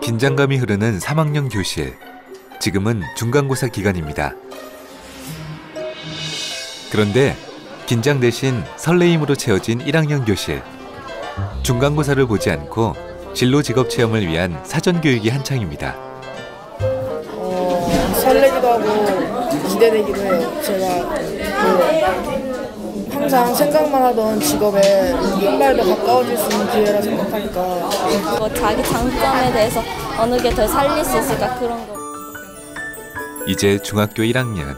긴장감이 흐르는 3학년 교실. 지금은 중간고사 기간입니다. 그런데 긴장 대신 설레임으로 채워진 1학년 교실. 중간고사를 보지 않고 진로 직업 체험을 위한 사전 교육이 한창입니다. 설레기도 하고 기대되기도 해요. 제가 항상 생각만 하던 직업에 한 발 더 가까워질 수 있는 기회라 생각하니까 자기 장점에 대해서 어느 게 더 살릴 수 있을까 그런 거. 이제 중학교 1학년.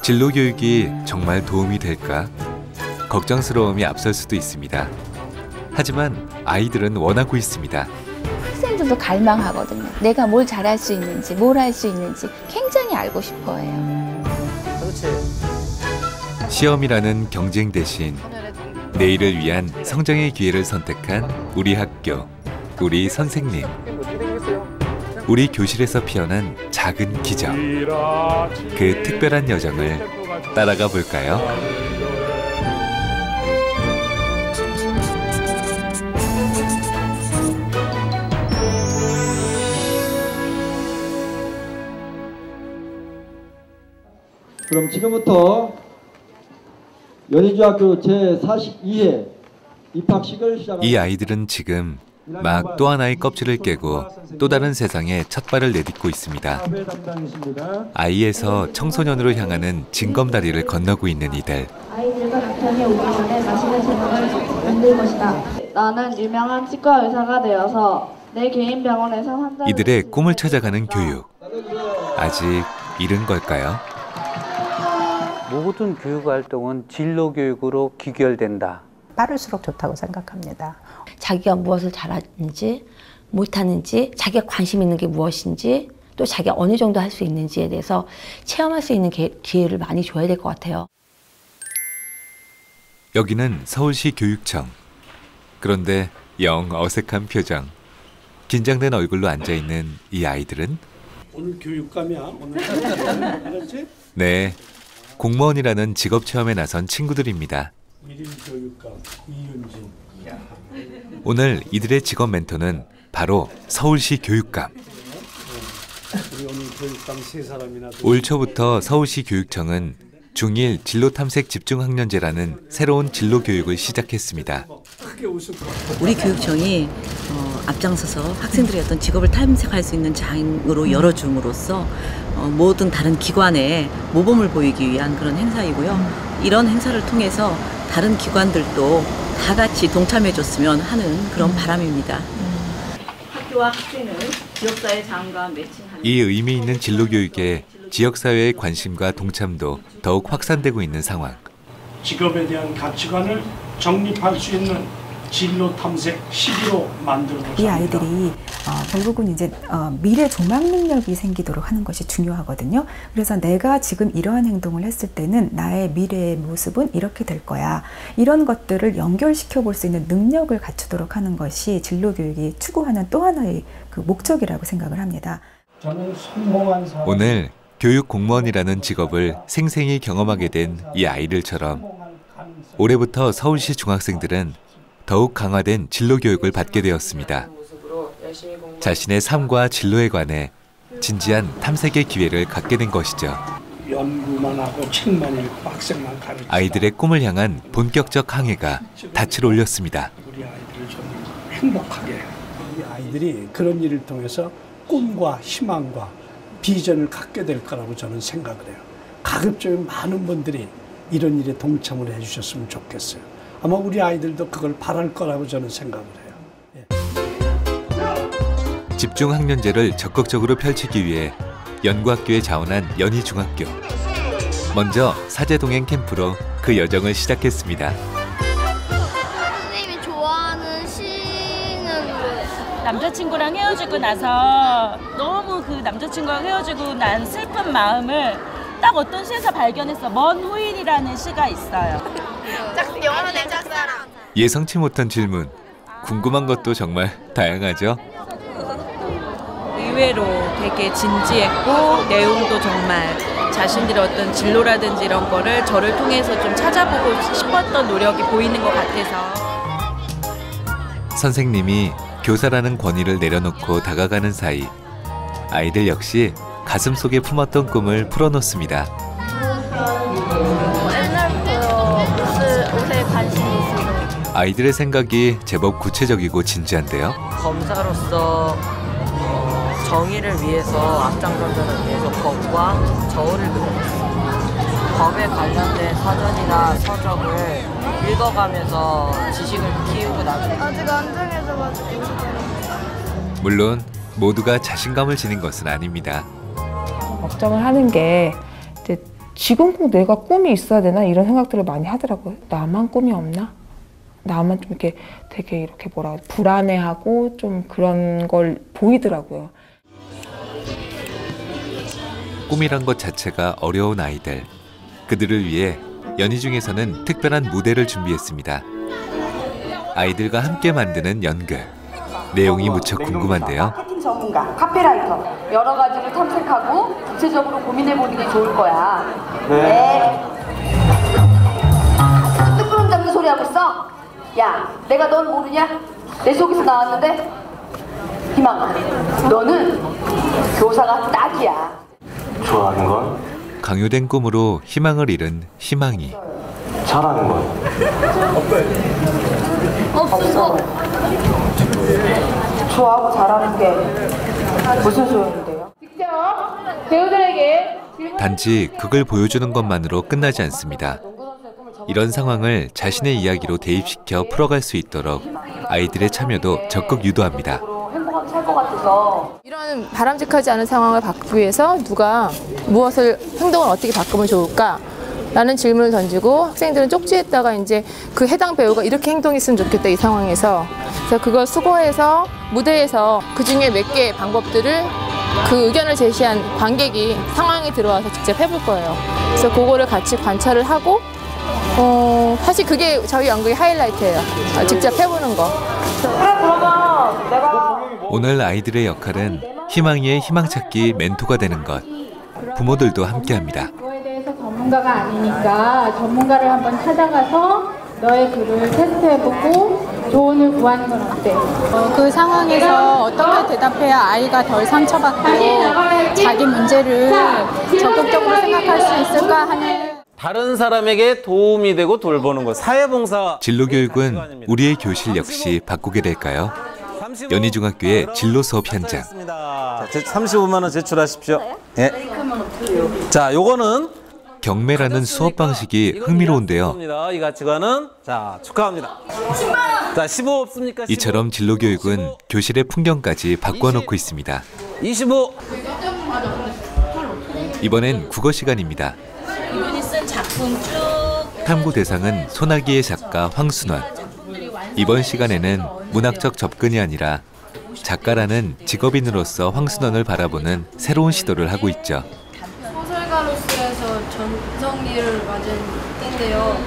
진로 교육이 정말 도움이 될까? 걱정스러움이 앞설 수도 있습니다. 하지만 아이들은 원하고 있습니다. 학생들도 갈망하거든요. 내가 뭘 잘할 수 있는지, 뭘 할 수 있는지 굉장히 알고 싶어해요. 그렇지. 시험이라는 경쟁 대신 내일을 위한 성장의 기회를 선택한 우리 학교, 우리 선생님, 우리 교실에서 피어난 작은 기적. 그 특별한 여정을 따라가 볼까요? 그럼 지금부터 연희중학교 제42회 입학식을 시작합니다. 이 아이들은 지금 막 또 하나의 껍질을 깨고 또 다른 세상에 첫 발을 내딛고 있습니다. 아이에서 청소년으로 향하는 징검다리를 건너고 있는 이들. 아이들과 남편이 오기 전에 맛있는 저녁을 만들 것이다. 나는 유명한 치과 의사가 되어서 내 개인 병원에서 환자를... 이들의 꿈을 찾아가는 교육. 아직 이른 걸까요? 모든 교육활동은 진로교육으로 귀결된다. 빠를수록 좋다고 생각합니다. 자기가 무엇을 잘하는지, 못하는지, 자기가 관심 있는 게 무엇인지, 또 자기가 어느 정도 할 수 있는지에 대해서 체험할 수 있는 기회를 많이 줘야 될 것 같아요. 여기는 서울시 교육청. 그런데 영 어색한 표정. 긴장된 얼굴로 앉아있는 이 아이들은? 오늘 교육감이야. 오늘 알았지? 네, 공무원이라는 직업 체험에 나선 친구들입니다. 교육감 이윤진. 오늘 이들의 직업 멘토는 바로 서울시 교육감. 우리 오늘 교육감 세 사람이나. 올 초부터 서울시 교육청은 중1 진로탐색 집중학년제라는 새로운 진로 교육을 시작했습니다. 우리 교육청이 앞장서서 학생들의 어떤 직업을 탐색할 수 있는 장으로 열어줌으로써 모든 다른 기관에 모범을 보이기 위한 그런 행사이고요. 이런 행사를 통해서 다른 기관들도 다 같이 동참해줬으면 하는 그런 바람입니다. 학교와 학생은 지역사회 장과 매칭하는 이 의미 있는 진로 교육에 지역사회의 관심과 동참도 더욱 확산되고 있는 상황. 직업에 대한 가치관을 정립할 수 있는 진로 탐색 시기로 만들어서 이 아이들이 결국은 이제 미래 조망 능력이 생기도록 하는 것이 중요하거든요. 그래서 내가 지금 이러한 행동을 했을 때는 나의 미래의 모습은 이렇게 될 거야. 이런 것들을 연결시켜 볼 수 있는 능력을 갖추도록 하는 것이 진로 교육이 추구하는 또 하나의 그 목적이라고 생각을 합니다. 저는 성공한 사람. 오늘 교육 공무원이라는 직업을 생생히 경험하게 된 이 아이들처럼 올해부터 서울시 중학생들은 더욱 강화된 진로 교육을 받게 되었습니다. 자신의 삶과 진로에 관해 진지한 탐색의 기회를 갖게 된 것이죠. 연구만 하고 책만 읽고 학생만 가르치다. 아이들의 꿈을 향한 본격적 항해가 닻을 올렸습니다. 우리 아이들을 좀 행복하게 해요. 이 아이들이 그런 일을 통해서 꿈과 희망과 비전을 갖게 될 거라고 저는 생각을 해요. 가급적이면 많은 분들이 이런 일에 동참을 해주셨으면 좋겠어요. 아마 우리 아이들도 그걸 바랄 거라고 저는 생각을 해요. 예. 집중학년제를 적극적으로 펼치기 위해 연구학교에 자원한 연희중학교. 먼저 사제동행 캠프로 그 여정을 시작했습니다. 선생님이 좋아하는 시는 뭐예요? 남자친구랑 헤어지고 나서 너무 그 남자친구랑 헤어지고 난 슬픈 마음을 딱 어떤 시에서 발견했어. 먼 후일이라는 시가 있어요. 영원의 짝사랑. 예상치 못한 질문. 궁금한 것도 정말 다양하죠? 의외로 되게 진지했고 내용도 정말 자신들의 어떤 진로라든지 이런 거를 저를 통해서 좀 찾아보고 싶었던 노력이 보이는 것 같아서. 선생님이 교사라는 권위를 내려놓고 다가가는 사이 아이들 역시 가슴속에 품었던 꿈을 풀어놓습니다. 옛날부터 옷에 관심이 있어서. 아이들의 생각이 제법 구체적이고 진지한데요. 검사로서 정의를 위해서 앞장서는 위해서 법과 저울을 그려냈어요. 법에 관련된 사전이나 서적을 읽어가면서 지식을 키우고 나중에 아직 안 정해져가지고. 물론 모두가 자신감을 지닌 것은 아닙니다. 걱정을 하는 게 이제 지금 꼭 내가 꿈이 있어야 되나 이런 생각들을 많이 하더라고요. 나만 꿈이 없나? 나만 좀 이렇게 되게 이렇게 불안해하고 좀 그런 걸 보이더라고요. 꿈이란 것 자체가 어려운 아이들. 그들을 위해 연희중에서는 특별한 무대를 준비했습니다. 아이들과 함께 만드는 연극. 내용이 무척 궁금한데요. 마케팅 전문가, 카피라이터 여러 가지를 탐색하고 구체적으로 고민해보는 게 좋을 거야. 네. 뜨거운 잡는 소리 하고 있어? 야, 내가 널 모르냐? 내 속에서 나왔는데? 희망아, 너는 교사가 딱이야. 좋아하는 건? 강요된 꿈으로 희망을 잃은 희망이. 잘하는 건? 없어. 좋아하고 잘하는 게 무슨 소용인데요? 직접 배우들에게 단지 그걸 보여주는 것만으로 끝나지 않습니다. 이런 상황을 자신의 이야기로 대입시켜 풀어갈 수 있도록 아이들의 참여도 적극 유도합니다. 행복하게 살 것 같아서. 이런 바람직하지 않은 상황을 바꾸기 위해서 누가 행동을 어떻게 바꾸면 좋을까? 라는 질문을 던지고 학생들은 쪽지에다가 이제 그 해당 배우가 이렇게 행동했으면 좋겠다 이 상황에서. 그래서 그걸 수고해서 무대에서 그 중에 몇 개의 방법들을 그 의견을 제시한 관객이 상황에 들어와서 직접 해볼 거예요. 그래서 그거를 같이 관찰을 하고 사실 그게 저희 연극의 하이라이트예요. 직접 해보는 거. 그러면 내가 오늘 아이들의 역할은 희망이의 희망찾기 멘토가 되는 것. 부모들도 함께합니다. 전문가가 아니니까 전문가를 한번 찾아가서 너의 글을 테스트해보고 조언을 구하는 건 어때? 그 상황에서 어떻게 대답해야 아이가 덜 상처받고 자기 문제를 적극적으로 생각할 수 있을까 하는. 다른 사람에게 도움이 되고 돌보는 것, 사회봉사. 진로교육은 우리의 교실 역시 바꾸게 될까요? 연희중학교의 진로 수업 현장. 자, 35만 원 제출하십시오. 예. 자, 요거는 경매라는 수업 방식이 흥미로운데요. 이 가치관은 자, 축하합니다. 자, 15 없습니까? 15. 이처럼 진로교육은 교실의 풍경까지 바꿔놓고 있습니다. 25. 이번엔 국어 시간입니다. 이분이 쓴 작품 쭉. 탐구 대상은 소나기의 작가 황순원. 이번 시간에는 문학적 접근이 아니라 작가라는 직업인으로서 황순원을 바라보는 새로운 시도를 하고 있죠. 소설가로서에서 전성기를 맞은 때인데요.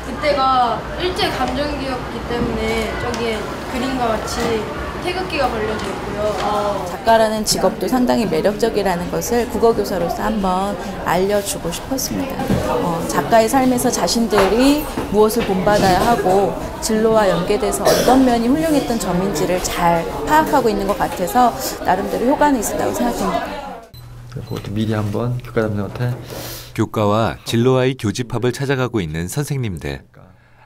그때가 일제 감정기였기 때문에 저기에 그림과 같이 태극기가 걸려져 있고요. 작가라는 직업도 상당히 매력적이라는 것을 국어교사로서 한번 알려주고 싶었습니다. 작가의 삶에서 자신들이 무엇을 본받아야 하고 진로와 연계돼서 어떤 면이 훌륭했던 점인지를 잘 파악하고 있는 것 같아서 나름대로 효과는 있었다고 생각합니다. 그것도 미리 한번 교과 담당한테 교과와 진로와의 교집합을 찾아가고 있는 선생님들.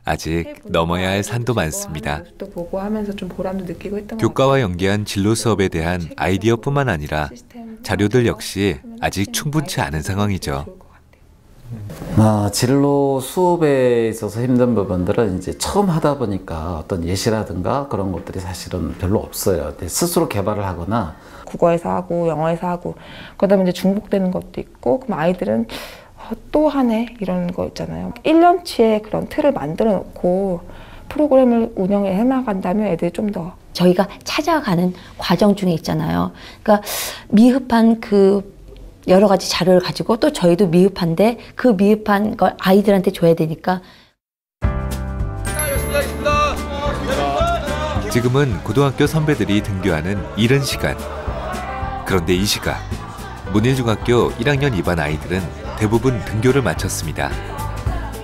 아직 넘어야 할 산도 많습니다. 또 보고 하면서 좀 보람도 느끼고 했던 교과와 연계한 진로 수업에 대한 아이디어뿐만 아니라 자료들 역시 아직 충분치 않은 상황이죠. 진로 수업에 있어서 힘든 부분들은 이제 처음 하다 보니까 어떤 예시라든가 그런 것들이 사실은 별로 없어요. 스스로 개발을 하거나 국어에서 하고 영어에서 하고 그러다 보면 이제 중복되는 것도 있고 그럼 아이들은 또 하네 이런 거 있잖아요. 1년치의 그런 틀을 만들어 놓고 프로그램을 운영해 나간다면 애들이 좀 더 저희가 찾아가는 과정 중에 있잖아요. 그러니까 미흡한 그 여러 가지 자료를 가지고 또 저희도 미흡한데 그 미흡한 걸 아이들한테 줘야 되니까. 지금은 고등학교 선배들이 등교하는 이른 시간. 그런데 이 시각 문일중학교 1학년 2반 아이들은 대부분 등교를 마쳤습니다.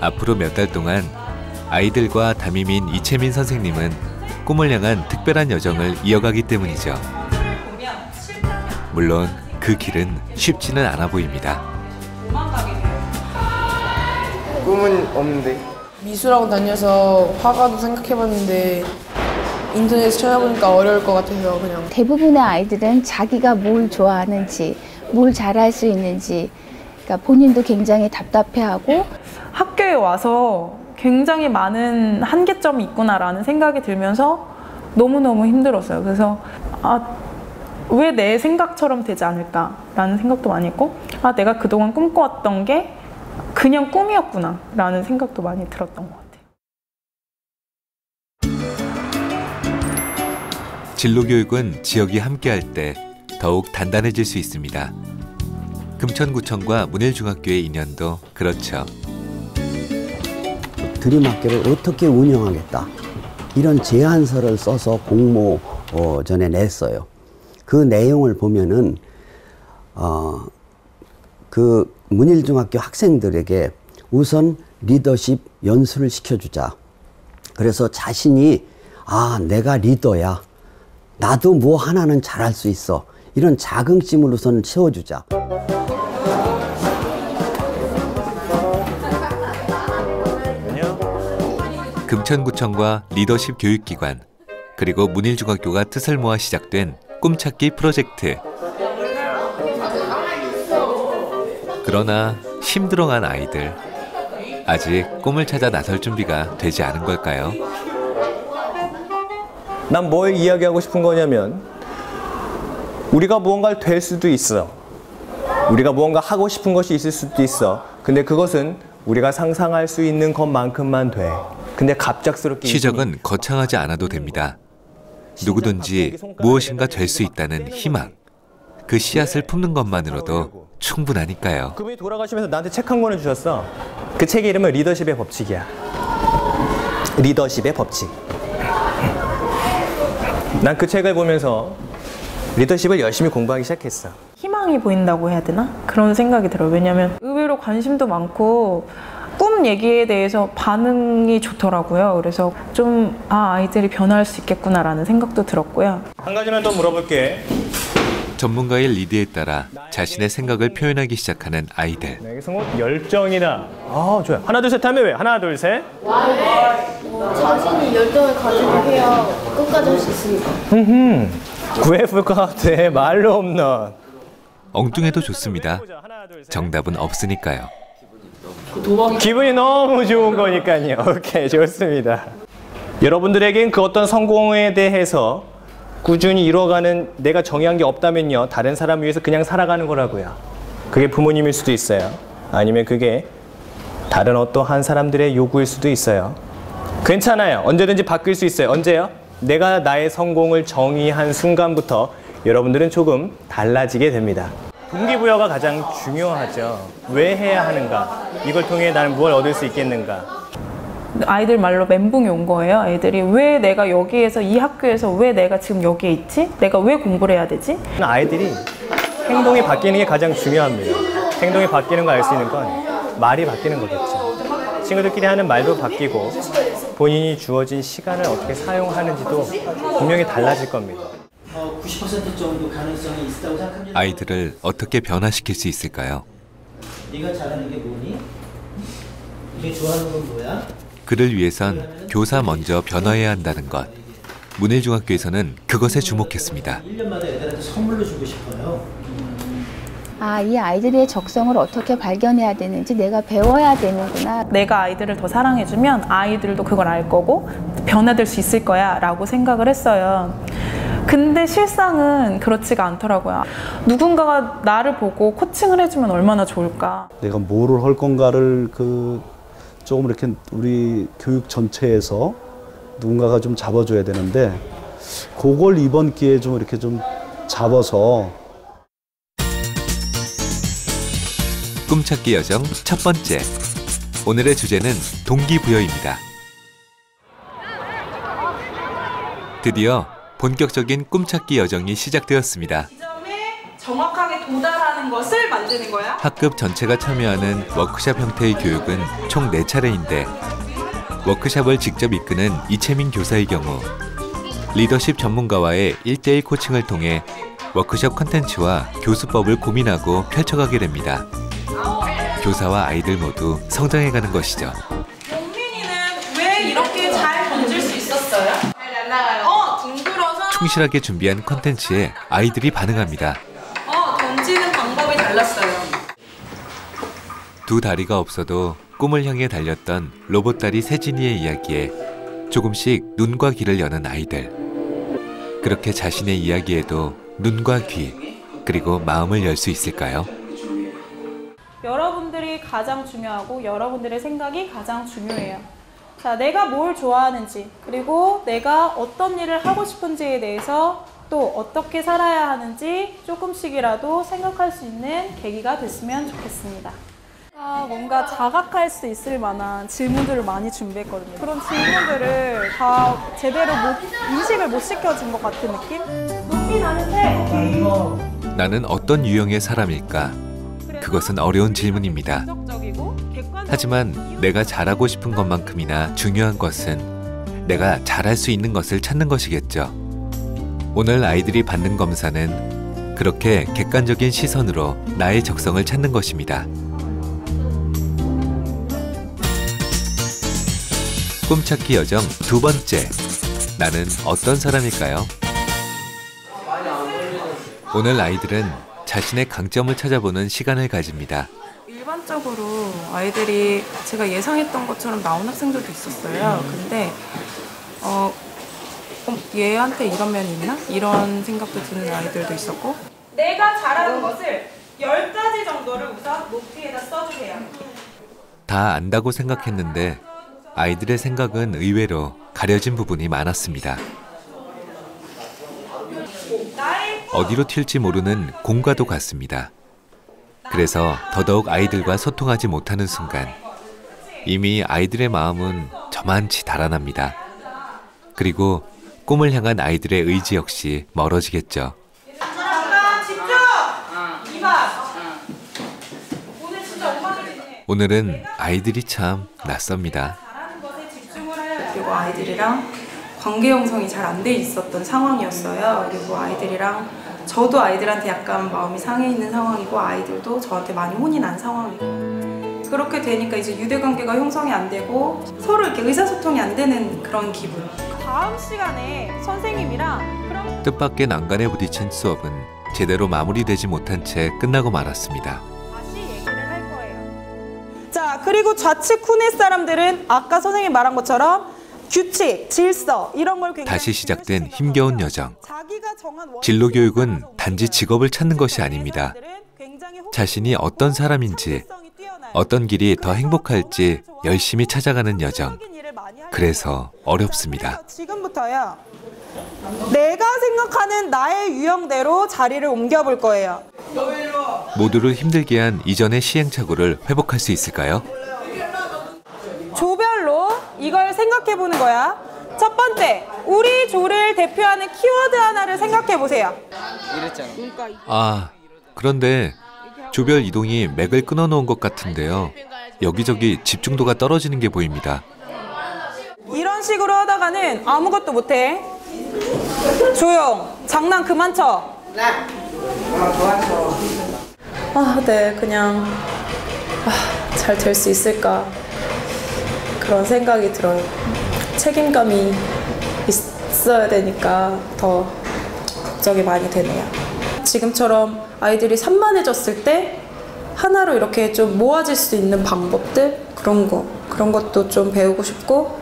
앞으로 몇 달 동안 아이들과 담임인 이채민 선생님은 꿈을 향한 특별한 여정을 이어가기 때문이죠. 물론 그 길은 쉽지는 않아 보입니다. 꿈은 없는데. 미술학원 다녀서 화가도 생각해봤는데 인터넷에서 찾아보니까 어려울 것 같아서 그냥. 대부분의 아이들은 자기가 뭘 좋아하는지, 뭘 잘할 수 있는지, 그러니까 본인도 굉장히 답답해하고. 학교에 와서 굉장히 많은 한계점이 있구나라는 생각이 들면서 너무너무 힘들었어요. 그래서 왜 내 생각처럼 되지 않을까라는 생각도 많이 했고, 내가 그동안 꿈꿔왔던 게 그냥 꿈이었구나 라는 생각도 많이 들었던 것 같아요. 진로교육은 지역이 함께할 때 더욱 단단해질 수 있습니다. 금천구청과 문일중학교의 인연도 그렇죠. 드림학교를 어떻게 운영하겠다, 이런 제안서를 써서 공모전에 냈어요. 그 내용을 보면은 그 문일중학교 학생들에게 우선 리더십 연수를 시켜주자. 그래서 자신이 내가 리더야, 나도 뭐 하나는 잘할 수 있어, 이런 자긍심을 우선 채워주자. 금천구청과 리더십 교육기관, 그리고 문일중학교가 뜻을 모아 시작된 꿈찾기 프로젝트. 그러나 힘들어간 아이들, 아직 꿈을 찾아 나설 준비가 되지 않은 걸까요? 난 뭘 이야기하고 싶은 거냐면, 우리가 무언가를 될 수도 있어. 우리가 무언가 하고 싶은 것이 있을 수도 있어. 근데 그것은 우리가 상상할 수 있는 것만큼만 돼. 근데 갑작스럽게 시작은 거창하지 않아도 됩니다. 누구든지 무엇인가 될 수 있다는 희망, 그 씨앗을 품는 것만으로도 충분하니까요. 그분이 돌아가시면서 나한테 책 한 권을 주셨어. 그 책의 이름은 리더십의 법칙이야. 리더십의 법칙. 난 그 책을 보면서 리더십을 열심히 공부하기 시작했어. 희망이 보인다고 해야 되나? 그런 생각이 들어요. 왜냐면 의외로 관심도 많고 꿈 얘기에 대해서 반응이 좋더라고요. 그래서 좀 아이들이 변화할 수 있겠구나라는 생각도 들었고요. 한 가지만 더 물어볼게. 전문가의 리드에 따라 자신의 생각을 표현하기 시작하는 아이들. 열정이다. 좋아요. 하나 둘 셋 하면 왜? 하나 둘 셋. 자신이 열정을 가지고 해야 끝까지 할 수 있으니까. 구해볼 것 같아. 말로 없는. 엉뚱해도 좋습니다. 정답은 없으니까요. 기분이 너무 좋은 거니까요. 오케이, 좋습니다. 여러분들에겐 그 어떤 성공에 대해서 꾸준히 이뤄가는 내가 정의한 게 없다면요, 다른 사람 위해서 그냥 살아가는 거라고요. 그게 부모님일 수도 있어요. 아니면 그게 다른 어떠한 사람들의 요구일 수도 있어요. 괜찮아요. 언제든지 바뀔 수 있어요. 언제요? 내가 나의 성공을 정의한 순간부터 여러분들은 조금 달라지게 됩니다. 동기부여가 가장 중요하죠. 왜 해야 하는가? 이걸 통해 나는 무엇을 얻을 수 있겠는가? 아이들 말로 멘붕이 온 거예요. 아이들이 왜 내가 여기에서, 이 학교에서 왜 내가 지금 여기에 있지? 내가 왜 공부를 해야 되지? 아이들이 행동이 바뀌는 게 가장 중요합니다. 행동이 바뀌는 거 알 수 있는 건 말이 바뀌는 거겠죠. 친구들끼리 하는 말도 바뀌고 본인이 주어진 시간을 어떻게 사용하는지도 분명히 달라질 겁니다. 90% 정도 가능성이 있다고 생각합니다. 아이들을 어떻게 변화시킬 수 있을까요? 네가 잘하는 게 뭐니? 네가 좋아하는 건 뭐야? 그를 위해선 교사 먼저 변화해야 한다는 것. 문일중학교에서는 그것에 주목했습니다. 1년마다 애들한테 선물로 주고 싶어요. 이 아이들의 적성을 어떻게 발견해야 되는지 내가 배워야 되는구나. 내가 아이들을 더 사랑해주면 아이들도 그걸 알 거고 변화될 수 있을 거야 라고 생각을 했어요. 근데 실상은 그렇지가 않더라고요. 누군가가 나를 보고 코칭을 해주면 얼마나 좋을까. 내가 뭐를 할 건가를 조금 이렇게 우리 교육 전체에서 누군가가 좀 잡아줘야 되는데, 그걸 이번 기회에 좀 이렇게 좀 잡아서. 꿈찾기 여정 첫 번째. 오늘의 주제는 동기부여입니다. 드디어 본격적인 꿈찾기 여정이 시작되었습니다. 정확하게 도달하는 것을 만드는 거야. 학급 전체가 참여하는 워크샵 형태의 교육은 총 4차례인데 워크샵을 직접 이끄는 이채민 교사의 경우 리더십 전문가와의 1대1 코칭을 통해 워크숍 컨텐츠와 교수법을 고민하고 펼쳐가게 됩니다. 교사와 아이들 모두 성장해가는 것이죠. 동민이는 왜 이렇게 잘 던질 수 있었어요? 잘 날아가요. 둥글어서. 충실하게 준비한 컨텐츠에 아이들이 반응합니다. 던지는 방법이 달랐어요. 두 다리가 없어도 꿈을 향해 달렸던 로봇다리 세진이의 이야기에 조금씩 눈과 귀를 여는 아이들. 그렇게 자신의 이야기에도 눈과 귀, 그리고 마음을 열 수 있을까요? 여러분들이 가장 중요하고 여러분들의 생각이 가장 중요해요. 자, 내가 뭘 좋아하는지, 그리고 내가 어떤 일을 하고 싶은지에 대해서 또 어떻게 살아야 하는지 조금씩이라도 생각할 수 있는 계기가 됐으면 좋겠습니다. 뭔가 자각할 수 있을 만한 질문들을 많이 준비했거든요. 그런 질문들을 다 제대로 인식을 못 시켜준 것 같은 느낌? 높이 나는데 나는 어떤 유형의 사람일까? 그것은 어려운 질문입니다. 하지만 내가 잘하고 싶은 것만큼이나 중요한 것은 내가 잘할 수 있는 것을 찾는 것이겠죠. 오늘 아이들이 받는 검사는 그렇게 객관적인 시선으로 나의 적성을 찾는 것입니다. 꿈찾기 여정 두 번째, 나는 어떤 사람일까요? 오늘 아이들은 자신의 강점을 찾아보는 시간을 가집니다. 일반적으로 아이들이 제가 예상했던 것처럼 나온 학생들도 있었어요. 근데 얘한테 이런 면이 있나? 이런 생각도 드는 아이들도 있었고. 내가 잘하는 것을 10가지 정도를 우선 노트에다 써주세요. 다 안다고 생각했는데 아이들의 생각은 의외로 가려진 부분이 많았습니다. 어디로 튈지 모르는 공과도 같습니다. 그래서 더더욱 아이들과 소통하지 못하는 순간 이미 아이들의 마음은 저만치 달아납니다. 그리고 꿈을 향한 아이들의 의지 역시 멀어지겠죠. 잠깐 집중! 이봐! 오늘 진짜 엄마들 있네. 오늘은 아이들이 참 낯섭니다. 그리고 아이들이랑 관계 형성이 잘 안 돼 있었던 상황이었어요. 그리고 아이들이랑 저도 아이들한테 약간 마음이 상해 있는 상황이고 아이들도 저한테 많이 혼이 난 상황이고 그렇게 되니까 이제 유대관계가 형성이 안 되고 서로 이렇게 의사소통이 안 되는 그런 기분. 다음 시간에 선생님이랑 뜻밖의 난간에 부딪힌 수업은 제대로 마무리되지 못한 채 끝나고 말았습니다. 자, 그리고 좌측 후넷 사람들은 아까 선생님이 말한 것처럼 규칙, 질서 이런 걸 굉장히 다시 시작된 힘겨운 여정. 진로교육은 단지 직업을 찾는 것이 아닙니다. 자신이 어떤 사람인지, 어떤 길이 더 행복할지 열심히 찾아가는 여정. 그래서 어렵습니다. 지금부터요. 내가 생각하는 나의 유형대로 자리를 옮겨볼 거예요. 모두를 힘들게 한 이전의 시행착오를 회복할 수 있을까요? 조별로 이걸 생각해 보는 거야. 첫 번째, 우리 조를 대표하는 키워드 하나를 생각해 보세요. 아, 그런데 조별 이동이 맥을 끊어놓은 것 같은데요. 여기저기 집중도가 떨어지는 게 보입니다. 이런 식으로 하다가는 아무것도 못해. 조용, 장난 그만 쳐. 네, 그냥 잘 될 수 있을까 그런 생각이 들어요. 책임감이 있어야 되니까 더 걱정이 많이 되네요. 지금처럼 아이들이 산만해졌을 때 하나로 이렇게 좀 모아질 수 있는 방법들 그런 것도 좀 배우고 싶고.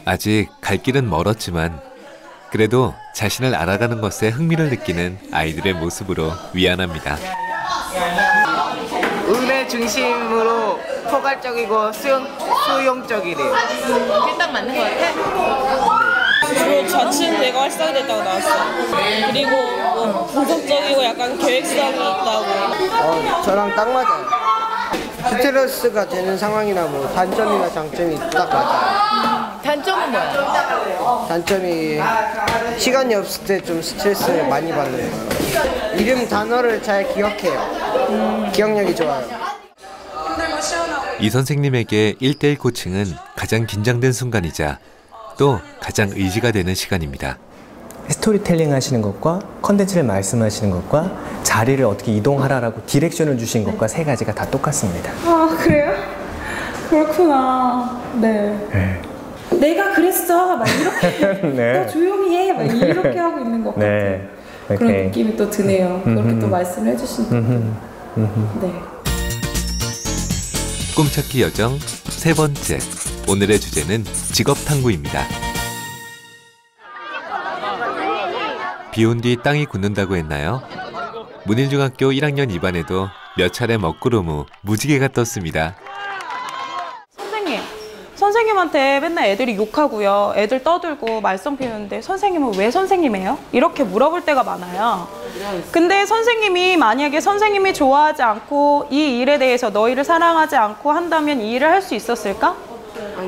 아직 갈 길은 멀었지만 그래도 자신을 알아가는 것에 흥미를 느끼는 아이들의 모습으로 위안합니다. 의뢰 중심으로 포괄적이고 수용적이래요. 딱 맞는 것 같아? 주로 자신 내가 활성화됐다고 나왔어. 그리고 뭐 분석적이고 약간 계획성이 있다고. 저랑 딱 맞아요. 스트레스가 되는 상황이나 뭐 단점이나 장점이 딱 맞아요. 단점은 뭐야? 단점이 시간이 없을 때 좀 스트레스를 많이 받는 거예요. 이름 단어를 잘 기억해요. 기억력이 좋아요. 이 선생님에게 1대1 코칭은 가장 긴장된 순간이자 또 가장 의지가 되는 시간입니다. 스토리텔링 하시는 것과 컨텐츠를 말씀하시는 것과 자리를 어떻게 이동하라라고 디렉션을 주신 것과 세 가지가 다 똑같습니다. 아, 그래요? 그렇구나. 네. 내가 그랬어. 막 이렇게. 네. 너 조용히 해. 막 이렇게 하고 있는 것 같아요. 그런 느낌이 또 드네요. 그렇게 또 말씀을 해주시니까. 네. 꿈찾기 여정 세 번째. 오늘의 주제는 직업탐구입니다. 비온 뒤 땅이 굳는다고 했나요? 문일중학교 1학년 2반에도 몇 차례 먹구름 후 무지개가 떴습니다. 선생님한테 맨날 애들이 욕하고요. 애들 떠들고 말썽 피우는데 선생님은 왜 선생님이에요? 이렇게 물어볼 때가 많아요. 근데 선생님이 만약에 선생님이 좋아하지 않고 이 일에 대해서 너희를 사랑하지 않고 한다면 이 일을 할 수 있었을까?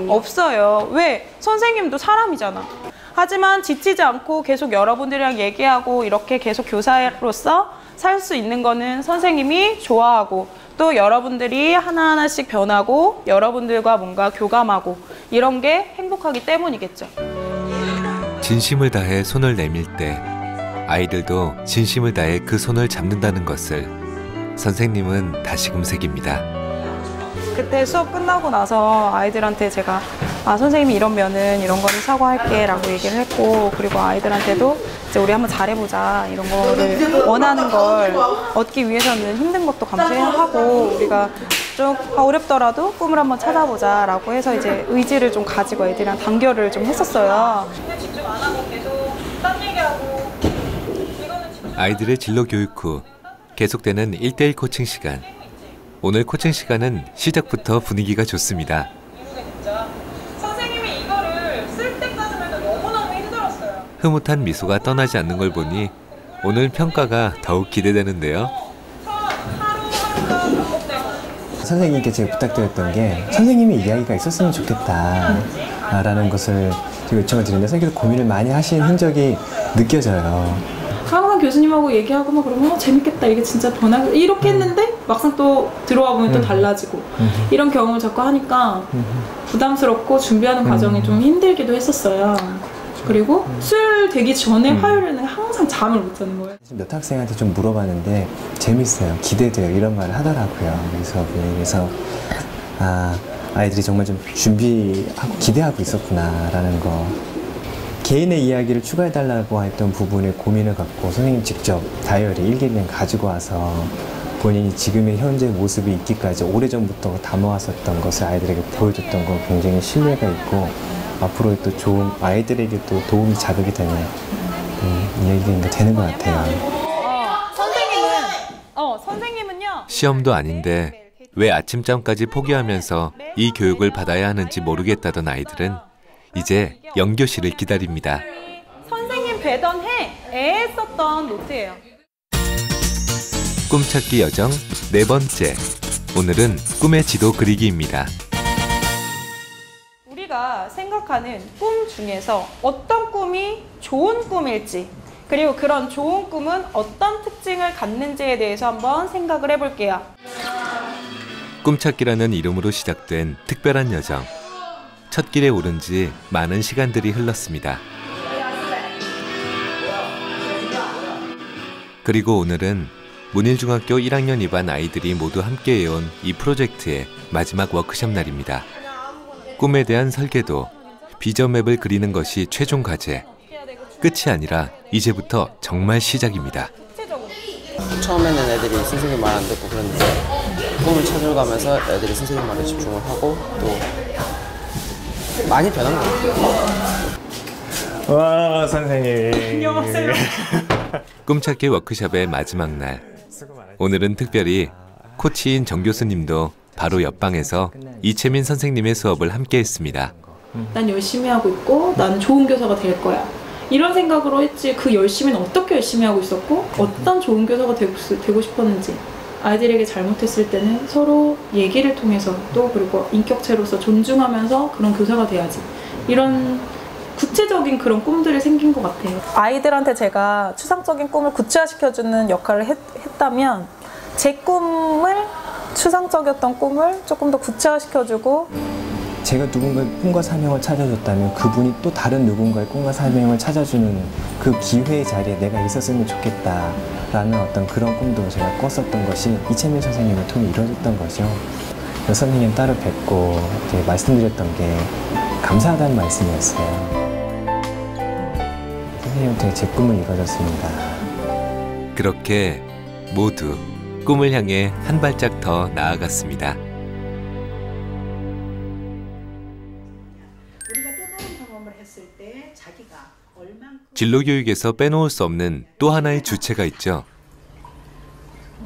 없어요. 왜? 선생님도 사람이잖아. 하지만 지치지 않고 계속 여러분들이랑 얘기하고 이렇게 계속 교사로서 살 수 있는 거는 선생님이 좋아하고 또 여러분들이 하나하나씩 변하고 여러분들과 뭔가 교감하고 이런 게 행복하기 때문이겠죠. 진심을 다해 손을 내밀 때 아이들도 진심을 다해 그 손을 잡는다는 것을 선생님은 다시금 새깁니다. 그때 수업 끝나고 나서 아이들한테 제가 선생님이 이러면은 이런 거는 사과할게 라고 얘기를 했고, 그리고 아이들한테도 이제 우리 한번 잘해보자, 이런 거를 원하는 걸 얻기 위해서는 힘든 것도 감수해야 하고 우리가 좀 어렵더라도 꿈을 한번 찾아보자 라고 해서 이제 의지를 좀 가지고 애들이랑 단결을 좀 했었어요. 집중 안 하고 계속 딴 얘기하고. 아이들의 진로 교육 후 계속되는 1:1 코칭 시간. 오늘 코칭 시간은 시작부터 분위기가 좋습니다. 선생님이 이거를 쓸 때까지만 해도 너무너무 힘들었어요. 흐뭇한 미소가 떠나지 않는 걸 보니 오늘 평가가 더욱 기대되는데요. 선생님께 제가 부탁드렸던 게 선생님의 이야기가 있었으면 좋겠다 라는 것을 제가 요청을 드렸는데 선생님께서 고민을 많이 하신 흔적이 느껴져요. 항상 교수님하고 얘기하고 막 그러면 재밌겠다, 이게 진짜 변하겠다 이렇게 했는데 막상 또 들어와 보면 또 달라지고 이런 경험을 자꾸 하니까 부담스럽고 준비하는 과정이 좀 힘들기도 했었어요. 그리고 수요일 되기 전에 화요일에는 항상 잠을 못 자는 거예요. 몇 학생한테 좀 물어봤는데 재밌어요, 기대돼요 이런 말을 하더라고요. 그래서 아이들이 정말 좀 준비하고 기대하고 있었구나라는 거. 개인의 이야기를 추가해달라고 했던 부분에 고민을 갖고 선생님 직접 다이어리 일기를 가지고 와서 본인이 지금의 현재 모습이 있기까지 오래전부터 담아왔었던 것을 아이들에게 보여줬던 건 굉장히 신뢰가 있고 앞으로 또 좋은 아이들에게 또 도움이 자극이 되는 이야기가 되는 것 같아요. 선생님은요. 시험도 아닌데 왜 아침잠까지 포기하면서 이 교육을 받아야 하는지 모르겠다던 아이들은 이제 연교실을 기다립니다. 선생님 뵈던 해에 썼던 노트예요. 꿈찾기 여정 네 번째. 오늘은 꿈의 지도 그리기입니다. 우리가 생각하는 꿈 중에서 어떤 꿈이 좋은 꿈일지, 그리고 그런 좋은 꿈은 어떤 특징을 갖는지에 대해서 한번 생각을 해볼게요. 꿈찾기라는 이름으로 시작된 특별한 여정. 첫 길에 오른 지 많은 시간들이 흘렀습니다. 그리고 오늘은 문일중학교 1학년 2반 아이들이 모두 함께 해온 이 프로젝트의 마지막 워크숍 날입니다. 꿈에 대한 설계도, 비전맵을 그리는 것이 최종 과제. 끝이 아니라 이제부터 정말 시작입니다. 처음에는 애들이 선생님 말 안 듣고 그랬는데 꿈을 찾아가면서 애들이 선생님 말에 집중을 하고 또 많이 변한 것 같아요. 와, 선생님. 안녕하세요. 꿈찾기 워크숍의 마지막 날. 오늘은 특별히 코치인 정 교수님도 바로 옆방에서 이채민 선생님의 수업을 함께 했습니다. 난 열심히 하고 있고 나는 좋은 교사가 될 거야, 이런 생각으로 했지 그 열심히는 어떻게 열심히 하고 있었고 어떤 좋은 교사가 되고 싶었는지, 아이들에게 잘못했을 때는 서로 얘기를 통해서 또 그리고 인격체로서 존중하면서 그런 교사가 돼야지, 이런 구체적인 그런 꿈들이 생긴 것 같아요. 아이들한테 제가 추상적인 꿈을 구체화시켜주는 역할을 했다면 제 꿈을, 추상적이었던 꿈을 조금 더 구체화시켜주고 제가 누군가의 꿈과 사명을 찾아줬다면 그분이 또 다른 누군가의 꿈과 사명을 찾아주는 그 기회의 자리에 내가 있었으면 좋겠다라는 어떤 그런 꿈도 제가 꿨었던 것이 이채민 선생님을 통해 이루어졌던 거죠. 선생님 따로 뵙고 말씀드렸던 게 감사하다는 말씀이었어요. 선생님한테 제 꿈을 이뤄줬습니다. 그렇게 모두 꿈을 향해 한 발짝 더 나아갔습니다. 진로교육에서 빼놓을 수 없는 또 하나의 주체가 있죠.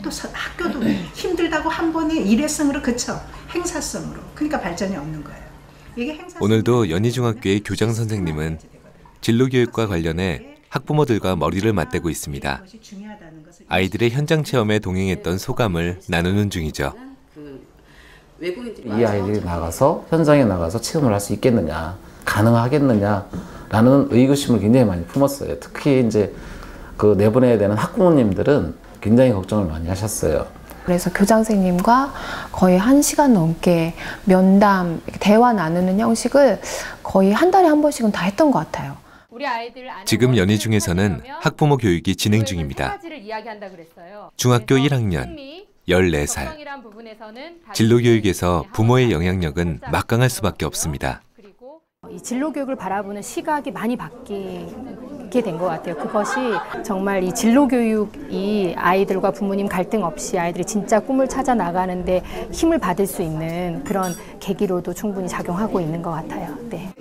또 학교도 힘들다고 한 번에 일회성으로 그쳐 행사성으로 그러니까 발전이 없는 거예요. 이게 오늘도 연희중학교의 교장 선생님은 진로교육과 관련해 학부모들과 머리를 맞대고 있습니다. 아이들의 현장 체험에 동행했던 소감을 나누는 중이죠. 이 아이들이 나가서 현장에 나가서 체험을 할 수 있겠느냐, 가능하겠느냐라는 의구심을 굉장히 많이 품었어요. 특히 이제 그 내보내야 되는 학부모님들은 굉장히 걱정을 많이 하셨어요. 그래서 교장 선생님과 거의 1시간 넘게 면담, 대화 나누는 형식을 거의 한 달에 한 번씩은 다 했던 것 같아요. 지금 연희중에서는 학부모 교육이 진행 중입니다. 중학교 1학년, 14살. 진로교육에서 부모의 영향력은 막강할 수밖에 없습니다. 이 진로교육을 바라보는 시각이 많이 바뀌게 된 것 같아요. 그것이 정말 이 진로교육이 아이들과 부모님 갈등 없이 아이들이 진짜 꿈을 찾아 나가는데 힘을 받을 수 있는 그런 계기로도 충분히 작용하고 있는 것 같아요. 네.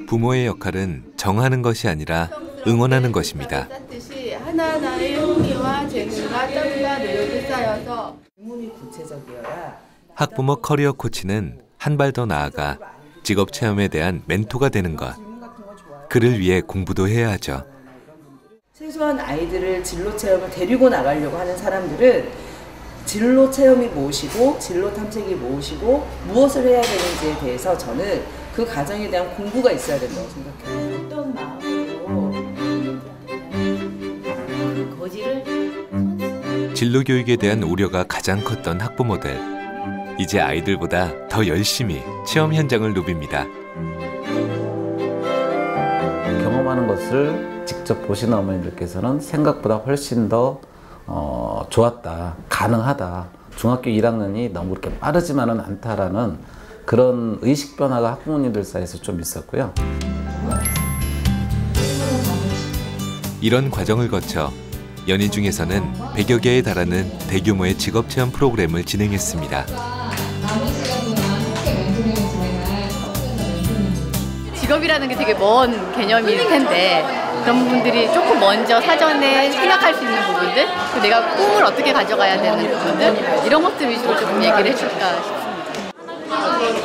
부모의 역할은 정하는 것이 아니라 응원하는 것입니다. 하나하나의 흥미와 재능과 땀과 노력이 쌓여서 학부모 커리어 코치는 한 발 더 나아가 직업 체험에 대한 멘토가 되는 것. 그를 위해 공부도 해야 하죠. 최소한 아이들을 진로 체험을 데리고 나가려고 하는 사람들은 진로 체험이 무엇이고 진로 탐색이 무엇이고 무엇을 해야 되는지에 대해서 저는 그 과정에 대한 공부가 있어야 된다고 생각해요. 어떤 마음으로 그 고지를 진로 교육에 대한 우려가 가장 컸던 학부모들. 이제 아이들보다 더 열심히 체험 현장을 누빕니다. 경험하는 것을 직접 보신 어머니들께서는 생각보다 훨씬 더 좋았다, 가능하다. 중학교 1학년이 너무 그렇게 빠르지만은 않다라는 그런 의식 변화가 학부모님들 사이에서 좀 있었고요. 이런 과정을 거쳐 연희중에서는 100여 개에 달하는 대규모의 직업체험 프로그램을 진행했습니다. 직업이라는 게 되게 먼 개념일 텐데 그런 부분들이 조금 먼저 사전에 생각할 수 있는 부분들, 내가 꿈을 어떻게 가져가야 되는 부분들, 이런 것들 위주로 좀 얘기를 해줄까 싶습니다.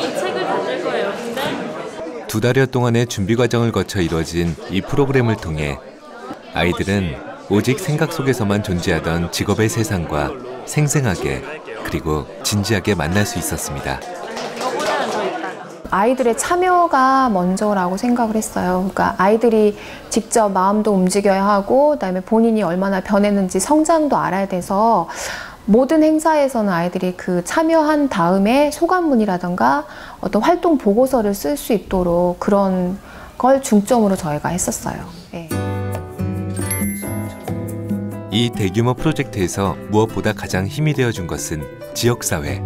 이 책을 다 뜰 거예요, 근데? 2달여 동안의 준비 과정을 거쳐 이루어진 이 프로그램을 통해 아이들은 오직 생각 속에서만 존재하던 직업의 세상과 생생하게 그리고 진지하게 만날 수 있었습니다. 아이들의 참여가 먼저라고 생각을 했어요. 그러니까 아이들이 직접 마음도 움직여야 하고 그다음에 본인이 얼마나 변했는지 성장도 알아야 돼서 모든 행사에서는 아이들이 그 참여한 다음에 소감문이라든가 어떤 활동 보고서를 쓸 수 있도록 그런 걸 중점으로 저희가 했었어요. 네. 이 대규모 프로젝트에서 무엇보다 가장 힘이 되어준 것은 지역사회.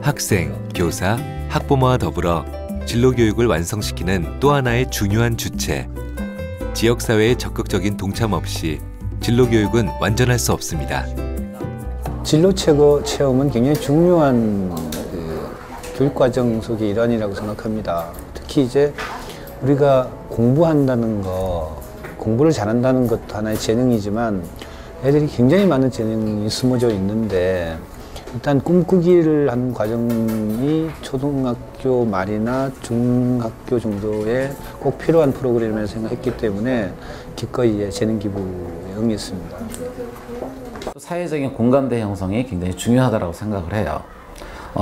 학생, 교사, 학부모와 더불어 진로교육을 완성시키는 또 하나의 중요한 주체. 지역사회의 적극적인 동참 없이 진로교육은 완전할 수 없습니다. 진로 체험은 굉장히 중요한 교육과정 속의 일환이라고 생각합니다. 특히 이제 우리가 공부한다는 거, 공부를 잘한다는 것도 하나의 재능이지만 애들이 굉장히 많은 재능이 숨어져 있는데 일단 꿈꾸기를 하는 과정이 초등학교 말이나 중학교 정도에 꼭 필요한 프로그램이라고 생각했기 때문에 기꺼이 재능 기부에 응했습니다. 사회적인 공감대 형성이 굉장히 중요하다고 생각을 해요.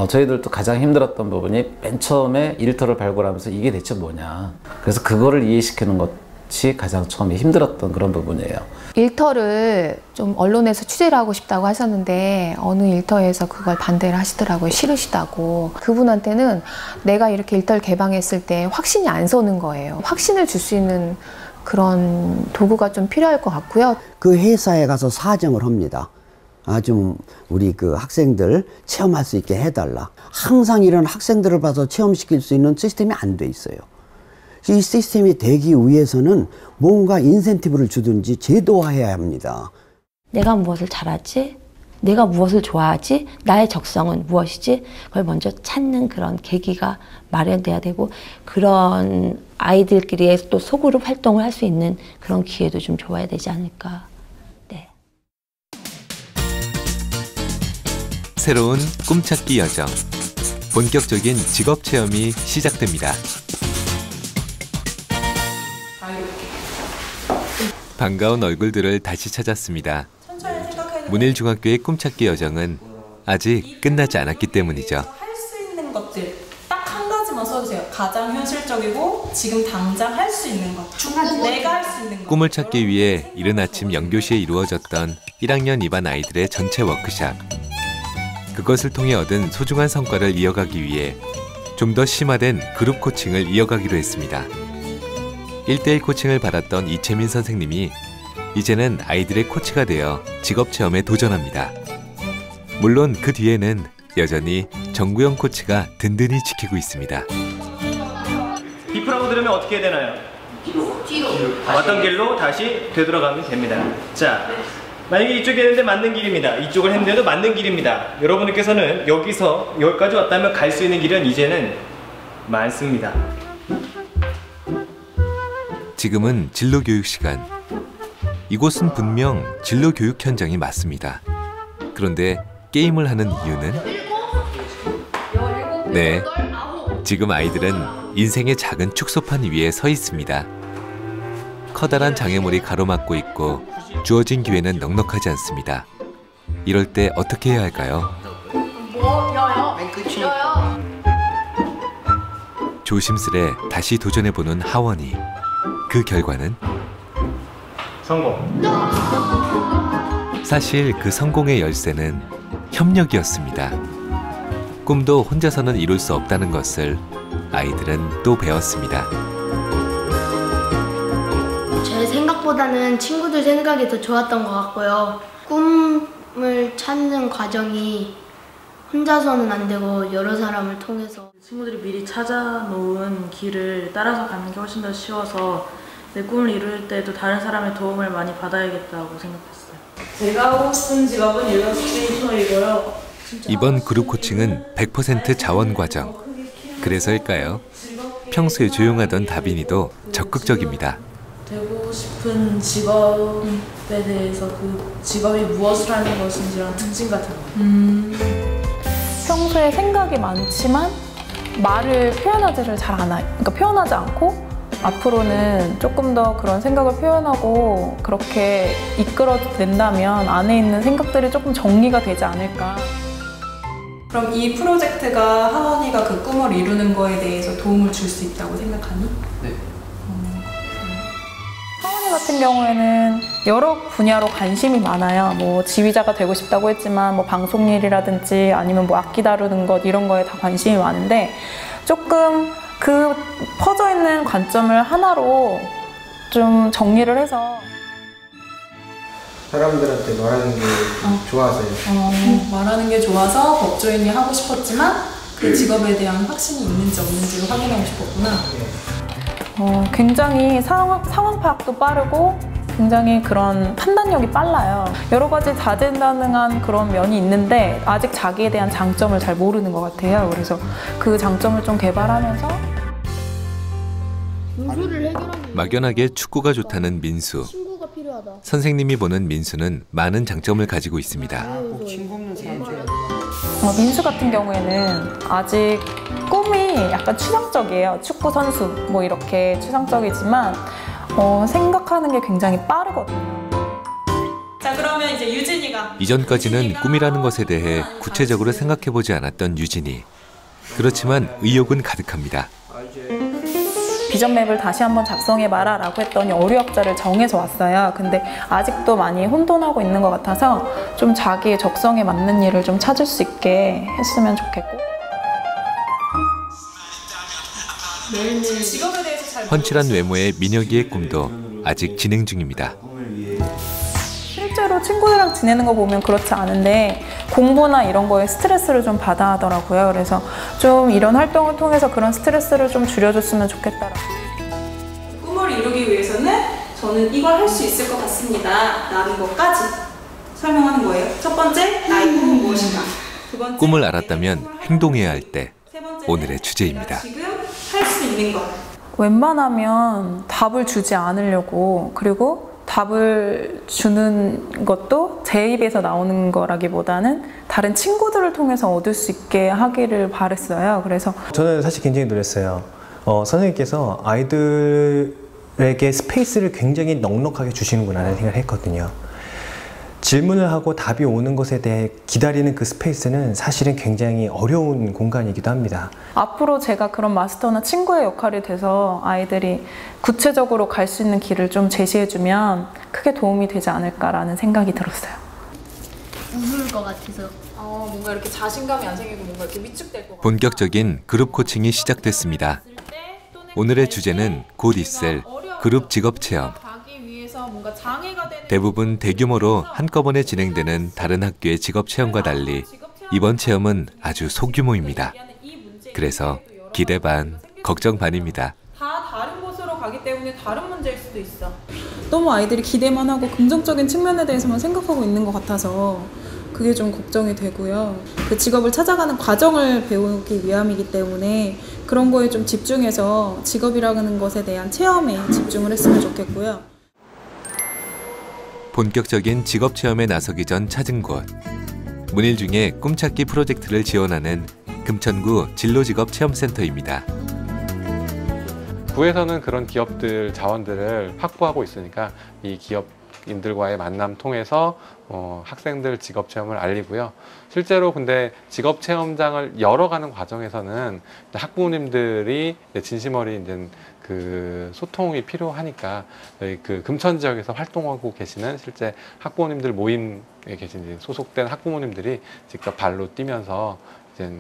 저희들도 가장 힘들었던 부분이 맨 처음에 일터를 발굴하면서 이게 대체 뭐냐. 그래서 그거를 이해시키는 것이 것이 가장 처음에 힘들었던 그런 부분이에요. 일터를 좀 언론에서 취재를 하고 싶다고 하셨는데 어느 일터에서 그걸 반대를 하시더라고요. 싫으시다고. 그분한테는 내가 이렇게 일터를 개방했을 때 확신이 안 서는 거예요. 확신을 줄 수 있는 그런 도구가 좀 필요할 것 같고요. 그 회사에 가서 사정을 합니다. 좀 우리 그 학생들 체험할 수 있게 해달라. 항상 이런 학생들을 봐서 체험시킬 수 있는 시스템이 안 돼 있어요. 이 시스템이 되기 위해서는 뭔가 인센티브를 주든지 제도화해야 합니다. 내가 무엇을 잘하지? 내가 무엇을 좋아하지? 나의 적성은 무엇이지? 그걸 먼저 찾는 그런 계기가 마련돼야 되고, 그런 아이들끼리의 또 소그룹 활동을 할 수 있는 그런 기회도 좀 줘야 되지 않을까. 네. 새로운 꿈찾기 여정. 본격적인 직업 체험이 시작됩니다. 반가운 얼굴들을 다시 찾았습니다. 문일중학교의 꿈찾기 여정은 아직 끝나지 않았기 때문이죠. 할 수 있는 것들 딱 한 가지만 써주세요. 가장 현실적이고 지금 당장 할 수 있는 것. 내가 할 수 있는 것. 꿈을 찾기 위해 이른 아침 영교시에 이루어졌던 1학년 2반 아이들의 전체 워크샵. 그것을 통해 얻은 소중한 성과를 이어가기 위해 좀 더 심화된 그룹 코칭을 이어가기로 했습니다. 1:1 코칭을 받았던 이채민 선생님이 이제는 아이들의 코치가 되어 직업체험에 도전합니다. 물론 그 뒤에는 여전히 정구영 코치가 든든히 지키고 있습니다. 비프라고 들으면 어떻게 해야 되나요? 뒤로. 왔던 길로 다시 되돌아가면 됩니다. 자, 만약에 이쪽에 했는데 맞는 길입니다. 이쪽을 했는데도 맞는 길입니다. 여러분들께서는 여기서 여기까지 왔다면 갈 수 있는 길은 이제는 많습니다. 지금은 진로교육 시간. 이곳은 분명 진로교육 현장이 맞습니다. 그런데 게임을 하는 이유는? 네, 지금 아이들은 인생의 작은 축소판 위에 서 있습니다. 커다란 장애물이 가로막고 있고 주어진 기회는 넉넉하지 않습니다. 이럴 때 어떻게 해야 할까요? 조심스레 다시 도전해보는 하원이. 그 결과는? 성공. 사실 그 성공의 열쇠는 협력이었습니다. 꿈도 혼자서는 이룰 수 없다는 것을 아이들은 또 배웠습니다. 제 생각보다는 친구들 생각이 더 좋았던 것 같고요. 꿈을 찾는 과정이 혼자서는 안 되고 여러 사람을 통해서 친구들이 미리 찾아놓은 길을 따라서 가는 게 훨씬 더 쉬워서 내 꿈을 이룰 때도 다른 사람의 도움을 많이 받아야겠다고 생각했어요. 제가 하고 싶은 직업은 일러스트레이터이고요. 이번 그룹 코칭은 100% 자원 과정. 그래서일까요? 평소에 조용하던 다빈이도 적극적입니다. 되고 싶은 직업에 대해서 그 직업이 무엇을 하는 것인지랑 특징 같은 거. 평소에 생각이 많지만 말을 표현하지를 잘 않아요. 그러니까 표현하지 않고 앞으로는 조금 더 그런 생각을 표현하고 그렇게 이끌어낸다면 안에 있는 생각들이 조금 정리가 되지 않을까. 그럼 이 프로젝트가 하원이가 그 꿈을 이루는 거에 대해서 도움을 줄 수 있다고 생각하니? 네. 하원이 같은 경우에는 여러 분야로 관심이 많아요. 뭐 지휘자가 되고 싶다고 했지만 뭐 방송 일이라든지 아니면 뭐 악기 다루는 것 이런 거에 다 관심이 많은데 조금 그 퍼져 있는 관점을 하나로 좀 정리를 해서 사람들한테 말하는 게 좋아서요. 말하는 게 좋아서 법조인이 하고 싶었지만 그 직업에 대한 확신이 있는지 없는지를 확인하고 싶었구나. 굉장히 상황 파악도 빠르고 굉장히 그런 판단력이 빨라요. 여러 가지 다재다능한 그런 면이 있는데 아직 자기에 대한 장점을 잘 모르는 것 같아요. 그래서 그 장점을 좀 개발하면서 막연하게 축구가 좋다는 민수. 선생님이 보는 민수는 많은 장점을 가지고 있습니다. 민수 같은 경우에는 아직 꿈이 약간 추상적이에요. 축구 선수 뭐 이렇게 추상적이지만 생각하는 게 굉장히 빠르거든요. 자, 그러면 이제 유진이가. 이전까지는 꿈이라는 것에 대해 구체적으로 생각해보지 않았던 유진이. 그렇지만 의욕은 가득합니다. 비전 맵을 다시 한번 작성해봐라 라고 했더니 어류학자를 정해서 왔어요. 근데 아직도 많이 혼돈하고 있는 것 같아서 좀 자기의 적성에 맞는 일을 좀 찾을 수 있게 했으면 좋겠고. 직업에 대해서 잘 훤칠한 외모의 민혁이의 꿈도 아직 진행 중입니다. 실제로 친구들이랑 지내는 거 보면 그렇지 않은데 공부나 이런 거에 스트레스를 좀 받아 하더라고요. 그래서 좀 이런 활동을 통해서 그런 스트레스를 좀 줄여줬으면 좋겠다라고. 꿈을 이루기 위해서는 저는 이걸 할 수 있을 것 같습니다 라는 것까지 설명하는 거예요. 첫 번째, 나의 꿈은 무엇인가. 두 번째, 꿈을 알았다면 행동해야 할 때. 오늘의 주제입니다. 지금 할 수 있는 것. 웬만하면 답을 주지 않으려고, 그리고 답을 주는 것도 제 입에서 나오는 거라기보다는 다른 친구들을 통해서 얻을 수 있게 하기를 바랬어요. 그래서 저는 사실 굉장히 놀랐어요. 선생님께서 아이들에게 스페이스를 굉장히 넉넉하게 주시는구나라는 생각을 했거든요. 질문을 하고 답이 오는 것에 대해 기다리는 그 스페이스는 사실은 굉장히 어려운 공간이기도 합니다. 앞으로 제가 그런 마스터나 친구의 역할이 돼서 아이들이 구체적으로 갈 수 있는 길을 좀 제시해주면 크게 도움이 되지 않을까라는 생각이 들었어요. 무서울 것 같아서. 뭔가 이렇게 자신감이 안 생기고 뭔가 이렇게 위축될 것 같아요. 본격적인 그룹 코칭이 시작됐습니다. 오늘의 주제는 곧 있을 그룹 직업 체험. 대부분 대규모로 한꺼번에 진행되는 다른 학교의 직업 체험과 달리 이번 체험은 아주 소규모입니다. 그래서 기대 반, 걱정 반입니다. 다 다른 곳으로 가기 때문에 다른 문제일 수도 있어. 너무 아이들이 기대만 하고 긍정적인 측면에 대해서만 생각하고 있는 것 같아서 그게 좀 걱정이 되고요. 그 직업을 찾아가는 과정을 배우기 위함이기 때문에 그런 거에 좀 집중해서 직업이라는 것에 대한 체험에 집중을 했으면 좋겠고요. 본격적인 직업 체험에 나서기 전 찾은 곳. 문일 중에 꿈찾기 프로젝트를 지원하는 금천구 진로직업체험센터입니다. 구에서는 그런 기업들 자원들을 확보하고 있으니까 이 기업인들과의 만남 통해서 학생들 직업 체험을 알리고요. 실제로 근데 직업 체험장을 열어가는 과정에서는 학부모님들이 진심 어린 이제 그 소통이 필요하니까 저희 그 금천 지역에서 활동하고 계시는 실제 학부모님들 모임에 계신 소속된 학부모님들이 직접 발로 뛰면서 이제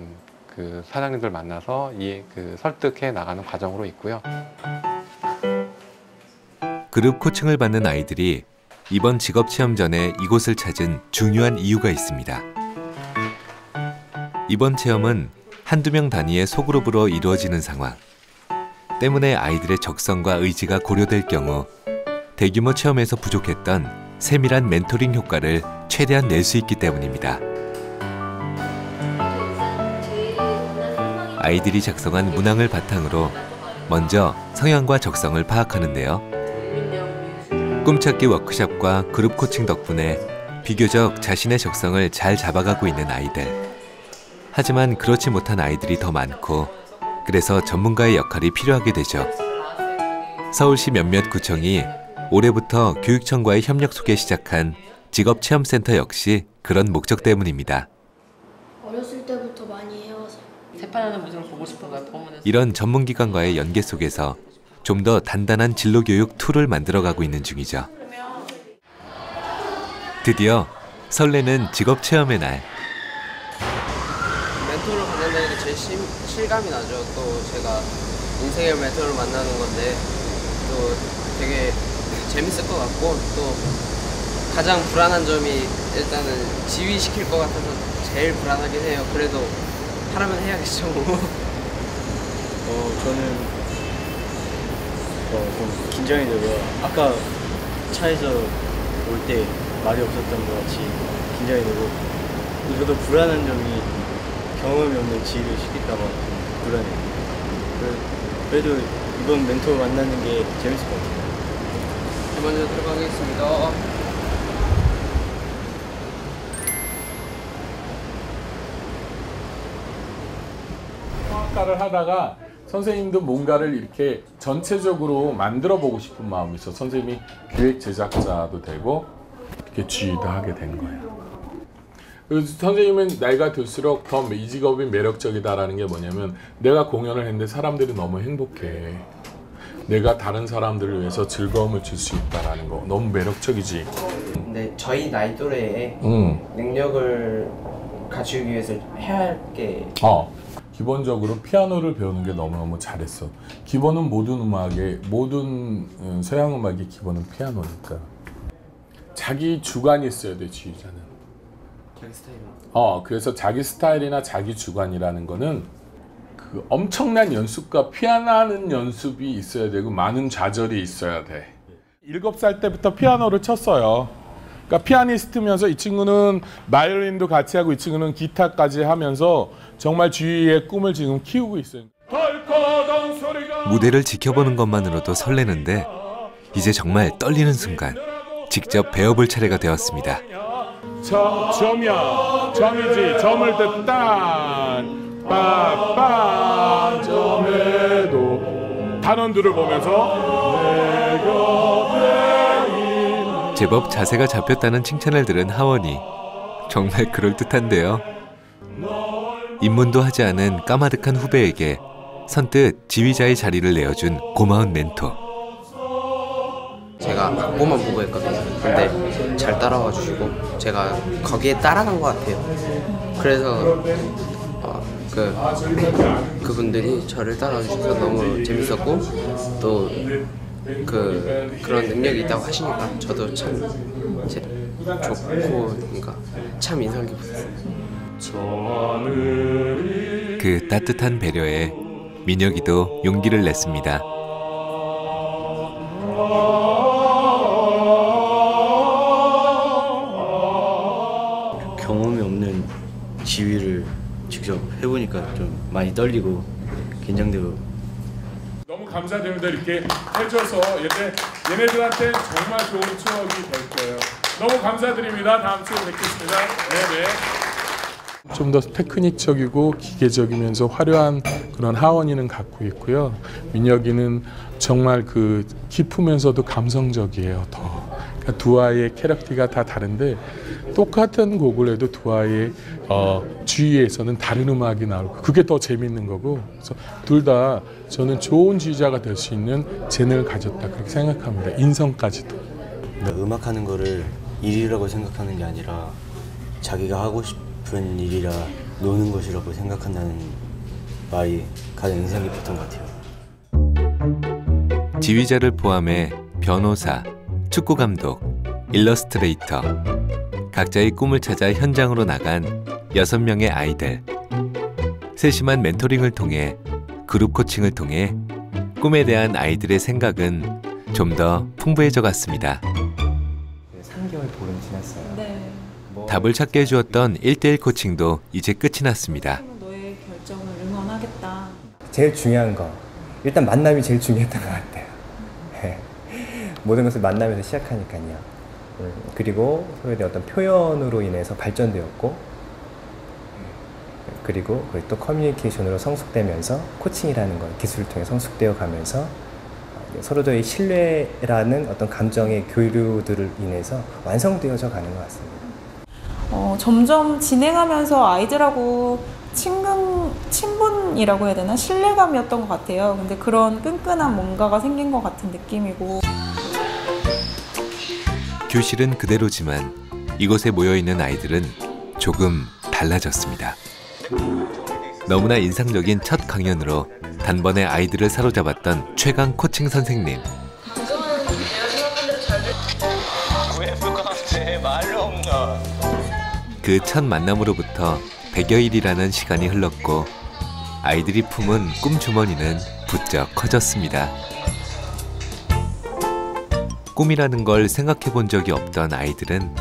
그 사장님들 만나서 그 설득해 나가는 과정으로 있고요. 그룹 코칭을 받는 아이들이 이번 직업 체험 전에 이곳을 찾은 중요한 이유가 있습니다. 이번 체험은 한두 명 단위의 소그룹으로 이루어지는 상황. 때문에 아이들의 적성과 의지가 고려될 경우 대규모 체험에서 부족했던 세밀한 멘토링 효과를 최대한 낼 수 있기 때문입니다. 아이들이 작성한 문항을 바탕으로 먼저 성향과 적성을 파악하는데요. 꿈찾기 워크숍과 그룹 코칭 덕분에 비교적 자신의 적성을 잘 잡아가고 있는 아이들. 하지만 그렇지 못한 아이들이 더 많고 그래서 전문가의 역할이 필요하게 되죠. 서울시 몇몇 구청이 올해부터 교육청과의 협력 속에 시작한 직업체험센터 역시 그런 목적 때문입니다. 어렸을 때부터 많이 해와서. 재판하는 모습을 보고 싶은 거야. 이런 전문기관과의 연계 속에서 좀 더 단단한 진로교육 툴을 만들어가고 있는 중이죠. 드디어 설레는 직업체험의 날. 멘토를 만난다는 게 제일 실감이 나죠. 또 제가 인생의 멘토를 만나는 건데 또 되게 재밌을 것 같고 또 가장 불안한 점이 일단은 지휘시킬 것 같아서 제일 불안하긴 해요. 그래도 하라면 해야겠죠. 저는 좀 긴장이 되고요. 아까 차에서 올 때 말이 없었던 것 같이 긴장이 되고 저도 불안한 점이 경험이 없는 지휘를 시킬까 봐 불안해요. 그래도 이번 멘토 만나는 게 재밌을 것 같아요. 먼저 들어가겠습니다. 성악가를 하다가 선생님도 뭔가를 이렇게 전체적으로 만들어 보고 싶은 마음이 있어 선생님이 기획 제작자도 되고 이렇게 지휘도 하게 된 거예요. 그래서 선생님은 나이가 들수록 더 이 직업이 매력적이다라는 게 뭐냐면 내가 공연을 했는데 사람들이 너무 행복해. 내가 다른 사람들을 위해서 즐거움을 줄 수 있다는 거 너무 매력적이지. 근데 저희 나이 또래에 능력을 갖추기 위해서 해야 할 게 기본적으로 피아노를 배우는 게 너무너무 잘했어. 기본은 모든 음악의 모든 서양 음악의 기본은 피아노니까. 자기 주관이 있어야 돼, 지휘자는. 자기 스타일. 그래서 자기 스타일이나 자기 주관이라는 거는 그 엄청난 연습과 피아노하는 연습이 있어야 되고 많은 좌절이 있어야 돼. 7살 때부터 피아노를 쳤어요. 그러니까 피아니스트면서 이 친구는 바이올린도 같이 하고 이 친구는 기타까지 하면서 정말 지휘의 꿈을 지금 키우고 있어요. 무대를 지켜보는 것만으로도 설레는데 이제 정말 떨리는 순간 직접 배워볼 차례가 되었습니다. 점이야. 점이지. 점을 뜯단 빠빠 점에도 단원들을 보면서 제법 자세가 잡혔다는 칭찬을 들은 하원이 정말 그럴듯한데요. 입문도 하지 않은 까마득한 후배에게 선뜻 지휘자의 자리를 내어준 고마운 멘토. 제가 악보만 보고 했거든요. 근데 잘 따라와 주시고 제가 거기에 따라간 것 같아요. 그래서 그분들이 저를 따라와 주셔서 너무 재밌었고 또 그런 능력이 있다고 하시니까 저도 참 좋고 그러니까 참 인상 깊었어요. 그 따뜻한 배려에 민혁이도 용기를 냈습니다. 경험이 없는 지휘를 직접 해보니까 좀 많이 떨리고 긴장되고. 너무 감사드립니다. 이렇게 해줘서 얘네들한테 정말 좋은 추억이 될 거예요. 너무 감사드립니다. 다음 주에 뵙겠습니다. 네네. 좀 더 테크닉적이고 기계적이면서 화려한 그런 하원이는 갖고 있고요. 민혁이는 정말 그 깊으면서도 감성적이에요. 그러니까 두 아이의 캐릭터가 다 다른데 똑같은 곡을 해도 두 아이의 주위에서는 다른 음악이 나오고 그게 더 재밌는 거고. 그래서 둘 다 저는 좋은 지휘자가 될 수 있는 재능을 가졌다 그렇게 생각합니다. 인성까지도. 음악하는 거를 일이라고 생각하는 게 아니라 자기가 하고 싶은 일이라 노는 것이라고 생각한다는 말이 가장 인상 깊었던 것 같아요. 지휘자를 포함해 변호사, 축구감독, 일러스트레이터 각자의 꿈을 찾아 현장으로 나간 6명의 아이들. 세심한 멘토링을 통해 그룹 코칭을 통해 꿈에 대한 아이들의 생각은 좀 더 풍부해져 갔습니다. 3개월 보름 지났어요. 네. 답을 찾게 해주었던 1:1 코칭도 이제 끝이 났습니다. 너의 결정을 응원하겠다. 제일 중요한 거 일단 만남이 제일 중요했던 것 같아요. 모든 것을 만남에서 시작하니까요. 그리고 서로에 대한 어떤 표현으로 인해서 발전되었고 그리고 또 커뮤니케이션으로 성숙되면서 코칭이라는 건 기술을 통해 성숙되어 가면서 서로의 신뢰라는 어떤 감정의 교류들을 인해서 완성되어져 가는 것 같습니다. 점점 진행하면서 아이들하고 친분이라고 해야 되나? 신뢰감이었던 것 같아요. 근데 그런 끈끈한 뭔가가 생긴 것 같은 느낌이고. 교실은 그대로지만 이곳에 모여있는 아이들은 조금 달라졌습니다. 너무나 인상적인 첫 강연으로 단번에 아이들을 사로잡았던 최강 코칭 선생님. 그 첫 만남으로부터 100여일이라는 시간이 흘렀고 아이들이 품은 꿈주머니는 부쩍 커졌습니다. 꿈이라는 걸 생각해 본 적이 없던 아이들은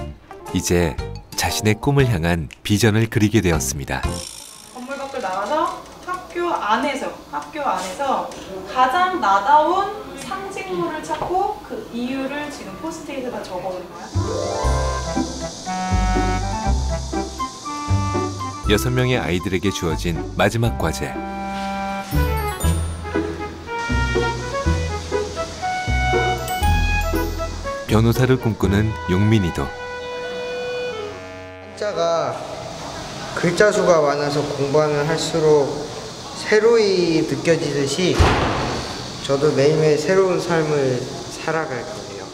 이제 자신의 꿈을 향한 비전을 그리게 되었습니다. 건물 밖을 나가서 학교 안에서 가장 나다운 상징물을 찾고 그 이유를 지금 포스트잇에다 적어놓은 거야. 6명의 아이들에게 주어진 마지막 과제. 변호사를 꿈꾸는 용민이도 한자가 글자 수가 많아서 공부하면 할수록 새로이 느껴지듯이 저도 매일매일 새로운 삶을 살아갈 거예요.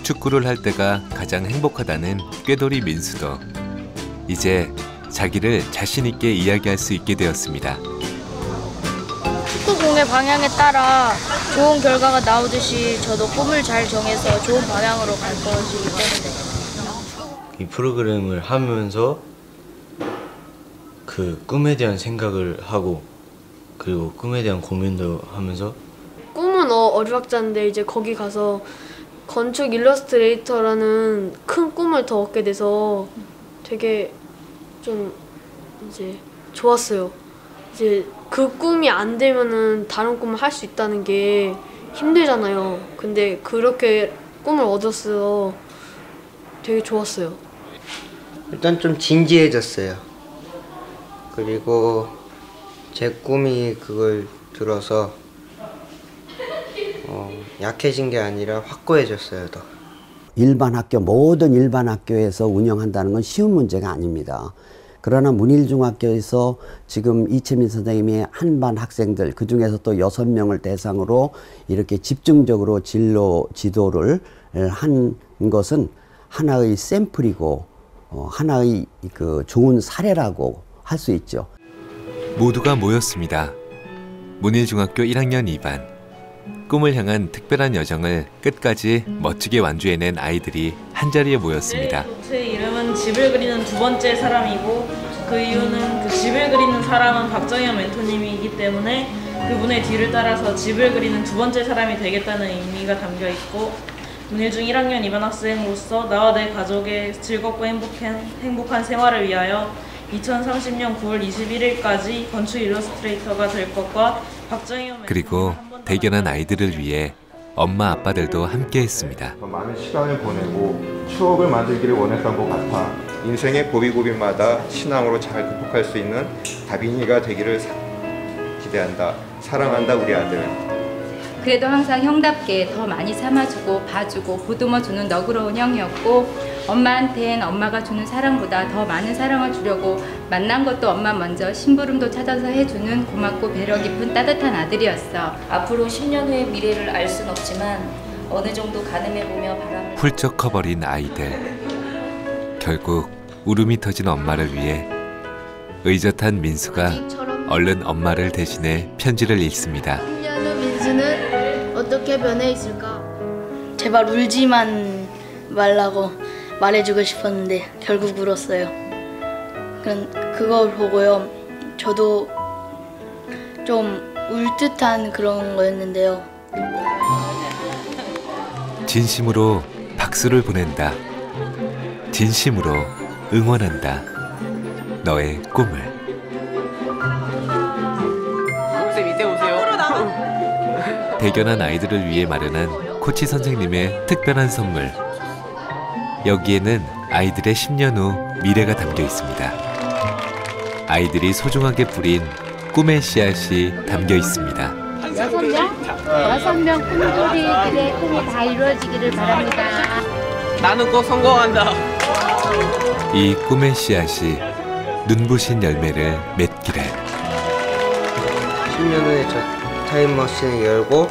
축구를 할 때가 가장 행복하다는 꾀돌이 민수도 이제 자기를 자신 있게 이야기할 수 있게 되었습니다. 축구 공의 방향에 따라 좋은 결과가 나오듯이 저도 꿈을 잘 정해서 좋은 방향으로 갈 것이기 때문에 이 프로그램을 하면서 그 꿈에 대한 생각을 하고 그리고 꿈에 대한 고민도 하면서 꿈은 어류학자인데 이제 거기 가서 건축 일러스트레이터라는 큰 꿈을 더 얻게 돼서 되게 좀 이제 좋았어요. 이제 그 꿈이 안 되면은 다른 꿈을 할 수 있다는 게 힘들잖아요. 근데 그렇게 꿈을 얻었어요. 되게 좋았어요. 일단 좀 진지해졌어요. 그리고 제 꿈이 그걸 들어서 약해진 게 아니라 확고해졌어요. 더. 일반 학교, 모든 일반 학교에서 운영한다는 건 쉬운 문제가 아닙니다. 그러나 문일중학교에서 지금 이채민 선생님이 한 반 학생들, 그 중에서 또 6명을 대상으로 이렇게 집중적으로 진로 지도를 한 것은 하나의 샘플이고 하나의 그 좋은 사례라고 할 수 있죠. 모두가 모였습니다. 문일중학교 1학년 2반. 꿈을 향한 특별한 여정을 끝까지 멋지게 완주해낸 아이들이 한자리에 모였습니다. 제 이름은 집을 그리는 두 번째 사람이고 그 이유는 그 집을 그리는 사람은 박정현 멘토님이기 때문에 그분의 뒤를 따라서 집을 그리는 두 번째 사람이 되겠다는 의미가 담겨 있고 문일중 1학년 2반 학생으로서 나와 내 가족의 즐겁고 행복한 생활을 위하여 2030년 9월 21일까지 건축 일러스트레이터가 될 것과 박정현 그리고 대견한 아이들을 위해 엄마 아빠들도 함께했습니다. 더 많은 시간을 보내고 추억을 만들기를 원했던 것 같아 인생의 고비고비마다 신앙으로 잘 극복할 수 있는 다빈이가 되기를 기대한다. 사랑한다 우리 아들. 그래도 항상 형답게 더 많이 참아주고 봐주고 보듬어주는 너그러운 형이었고 엄마한텐 엄마가 주는 사랑보다 더 많은 사랑을 주려고 만난 것도 엄마 먼저 심부름도 찾아서 해주는 고맙고 배려 깊은 따뜻한 아들이었어. 앞으로 10년 후의 미래를 알 순 없지만 어느 정도 가늠해보며 바람을 훌쩍 커버린 아이들. 결국 울음이 터진 엄마를 위해 의젓한 민수가 얼른 엄마를 대신해 편지를 읽습니다. 10년 후 민수는 어떻게 변해 있을까? 제발 울지만 말라고 말해주고 싶었는데 결국 울었어요. 그걸 보고요. 저도 좀 울 듯한 그런 거였는데요. 진심으로 박수를 보낸다. 진심으로 응원한다. 너의 꿈을. 쌤 이때 오세요. 대견한 아이들을 위해 마련한 코치 선생님의 특별한 선물. 여기에는 아이들의 10년 후 미래가 담겨 있습니다. 아이들이 소중하게 뿌린 꿈의 씨앗이 담겨 있습니다. 6명 꿈돌이들의 꿈이 다 이루어지기를 바랍니다. 나는 꼭 성공한다. 이 꿈의 씨앗이 눈부신 열매를 맺기를. 10년 후에 저 타임머신을 열고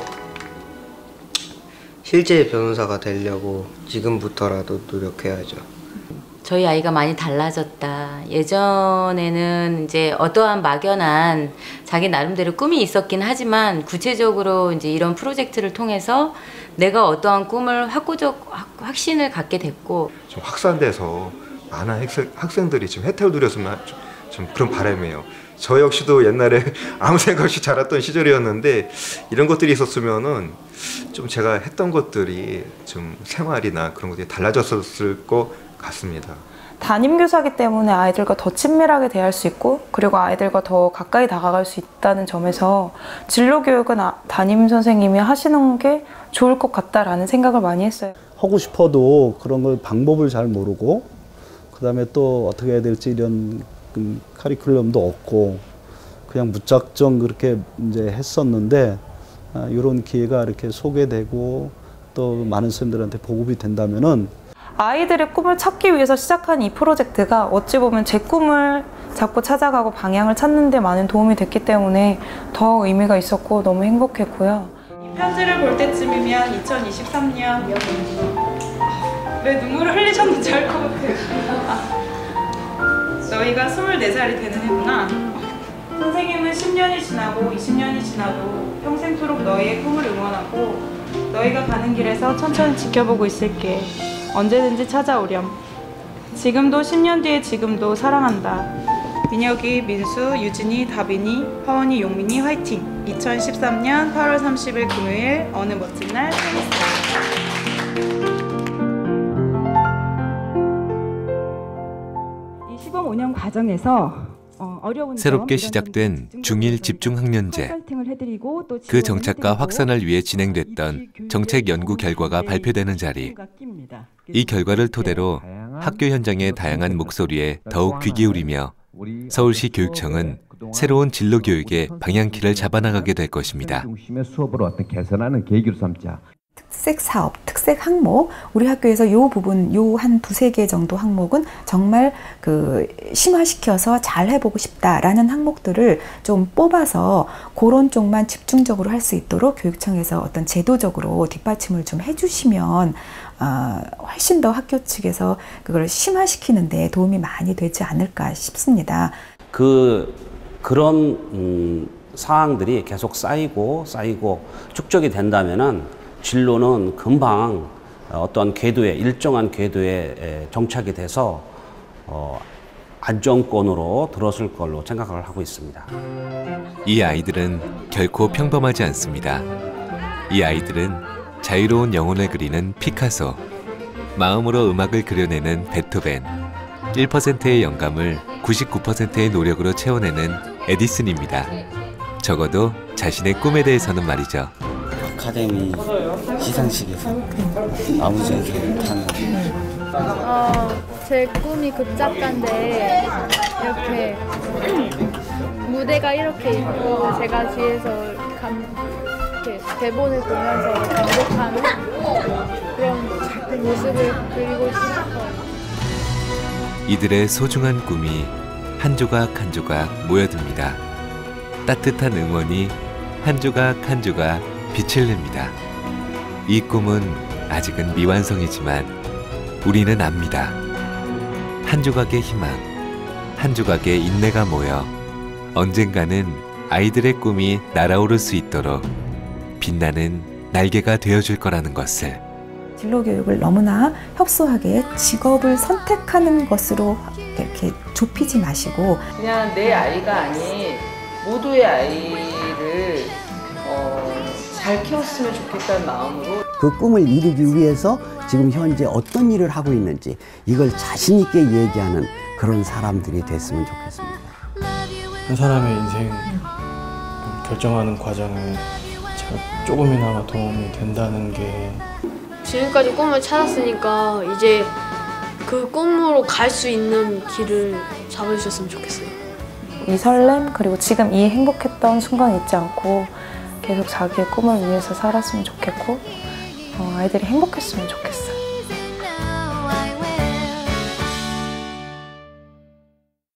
실제 변호사가 되려고 지금부터라도 노력해야죠. 저희 아이가 많이 달라졌다. 예전에는 이제 어떠한 막연한 자기 나름대로 꿈이 있었긴 하지만 구체적으로 이제 이런 프로젝트를 통해서 내가 어떠한 꿈을 확신을 갖게 됐고 좀 확산돼서 많은 학생들이 지금 혜택을 누렸으면 좀 그런 바람이에요. 저 역시도 옛날에 아무 생각 없이 자랐던 시절이었는데 이런 것들이 있었으면은 좀 제가 했던 것들이 좀 생활이나 그런 것들이 달라졌을 것 같습니다. 담임교사이기 때문에 아이들과 더 친밀하게 대할 수 있고 그리고 아이들과 더 가까이 다가갈 수 있다는 점에서 진로교육은 담임 선생님이 하시는 게 좋을 것 같다라는 생각을 많이 했어요. 하고 싶어도 그런 걸 방법을 잘 모르고 그다음에 또 어떻게 해야 될지 이런 커리큘럼도 없고 그냥 무작정 그렇게 이제 했었는데 이런 기회가 이렇게 소개되고 또 많은 선생님들한테 보급이 된다면은 아이들의 꿈을 찾기 위해서 시작한 이 프로젝트가 어찌 보면 제 꿈을 자꾸 찾아가고 방향을 찾는 데 많은 도움이 됐기 때문에 더 의미가 있었고 너무 행복했고요. 이 편지를 볼 때쯤이면 2023년 왜 눈물을 흘리셨는지 알 것 같아요. 너희가 24살이 되는 해구나. 선생님은 10년이 지나고 20년이 지나도 평생토록 너희의 꿈을 응원하고 너희가 가는 길에서 천천히 지켜보고 있을게. 언제든지 찾아오렴. 지금도 10년 뒤에 지금도 사랑한다. 민혁이, 민수, 유진이, 다빈이, 하원이, 용민이 화이팅! 2013년 8월 30일 금요일 어느 멋진 날 이 시범 운영 과정에서 어려운 새롭게 시작된 중1 집중학년제. 그 정착과 확산을 위해 진행됐던 정책 연구 결과가 발표되는 자리. 이 결과를 토대로 학교 현장의 다양한 목소리에 더욱 귀 기울이며 서울시 교육청은 새로운 진로 교육의 방향키를 잡아나가게 될 것입니다. 특색 사업, 특색 항목, 우리 학교에서 요 부분, 요 한 두세 개 정도 항목은 정말 심화시켜서 잘 해보고 싶다라는 항목들을 좀 뽑아서 그런 쪽만 집중적으로 할 수 있도록 교육청에서 어떤 제도적으로 뒷받침을 좀 해주시면 훨씬 더 학교 측에서 그걸 심화시키는 데 도움이 많이 되지 않을까 싶습니다. 그런 사항들이 계속 쌓이고 축적이 된다면은 진로는 금방 어떤 궤도에, 일정한 궤도에 정착이 돼서 안정권으로 들어설 걸로 생각을 하고 있습니다. 이 아이들은 결코 평범하지 않습니다. 이 아이들은 자유로운 영혼을 그리는 피카소, 마음으로 음악을 그려내는 베토벤, 1%의 영감을 99%의 노력으로 채워내는 에디슨입니다. 적어도 자신의 꿈에 대해서는 말이죠. 아카데미 시상식에서 아버지한테 타는 제 꿈이 극작가인데 이렇게 무대가 이렇게 있고 제가 뒤에서 이렇게 대본을 보면서 감독하는 그런 모습을 그리고 싶어요. 이들의 소중한 꿈이 한 조각 한 조각 모여듭니다. 따뜻한 응원이 한 조각 한 조각 빛을 냅니다. 이 꿈은 아직은 미완성이지만 우리는 압니다. 한 조각의 희망, 한 조각의 인내가 모여 언젠가는 아이들의 꿈이 날아오를 수 있도록 빛나는 날개가 되어줄 거라는 것을. 진로교육을 너무나 협소하게 직업을 선택하는 것으로 이렇게 좁히지 마시고 그냥 내 아이가 아닌 모두의 아이를 잘 키웠으면 좋겠다는 마음으로 그 꿈을 이루기 위해서 지금 현재 어떤 일을 하고 있는지 이걸 자신 있게 얘기하는 그런 사람들이 됐으면 좋겠습니다. 한 사람의 인생 결정하는 과정에 제가 조금이나마 도움이 된다는 게 지금까지 꿈을 찾았으니까 이제 그 꿈으로 갈 수 있는 길을 잡아주셨으면 좋겠어요. 이 설렘 그리고 지금 이 행복했던 순간 잊지 않고 계속 자기의 꿈을 위해서 살았으면 좋겠고 아이들이 행복했으면 좋겠어요.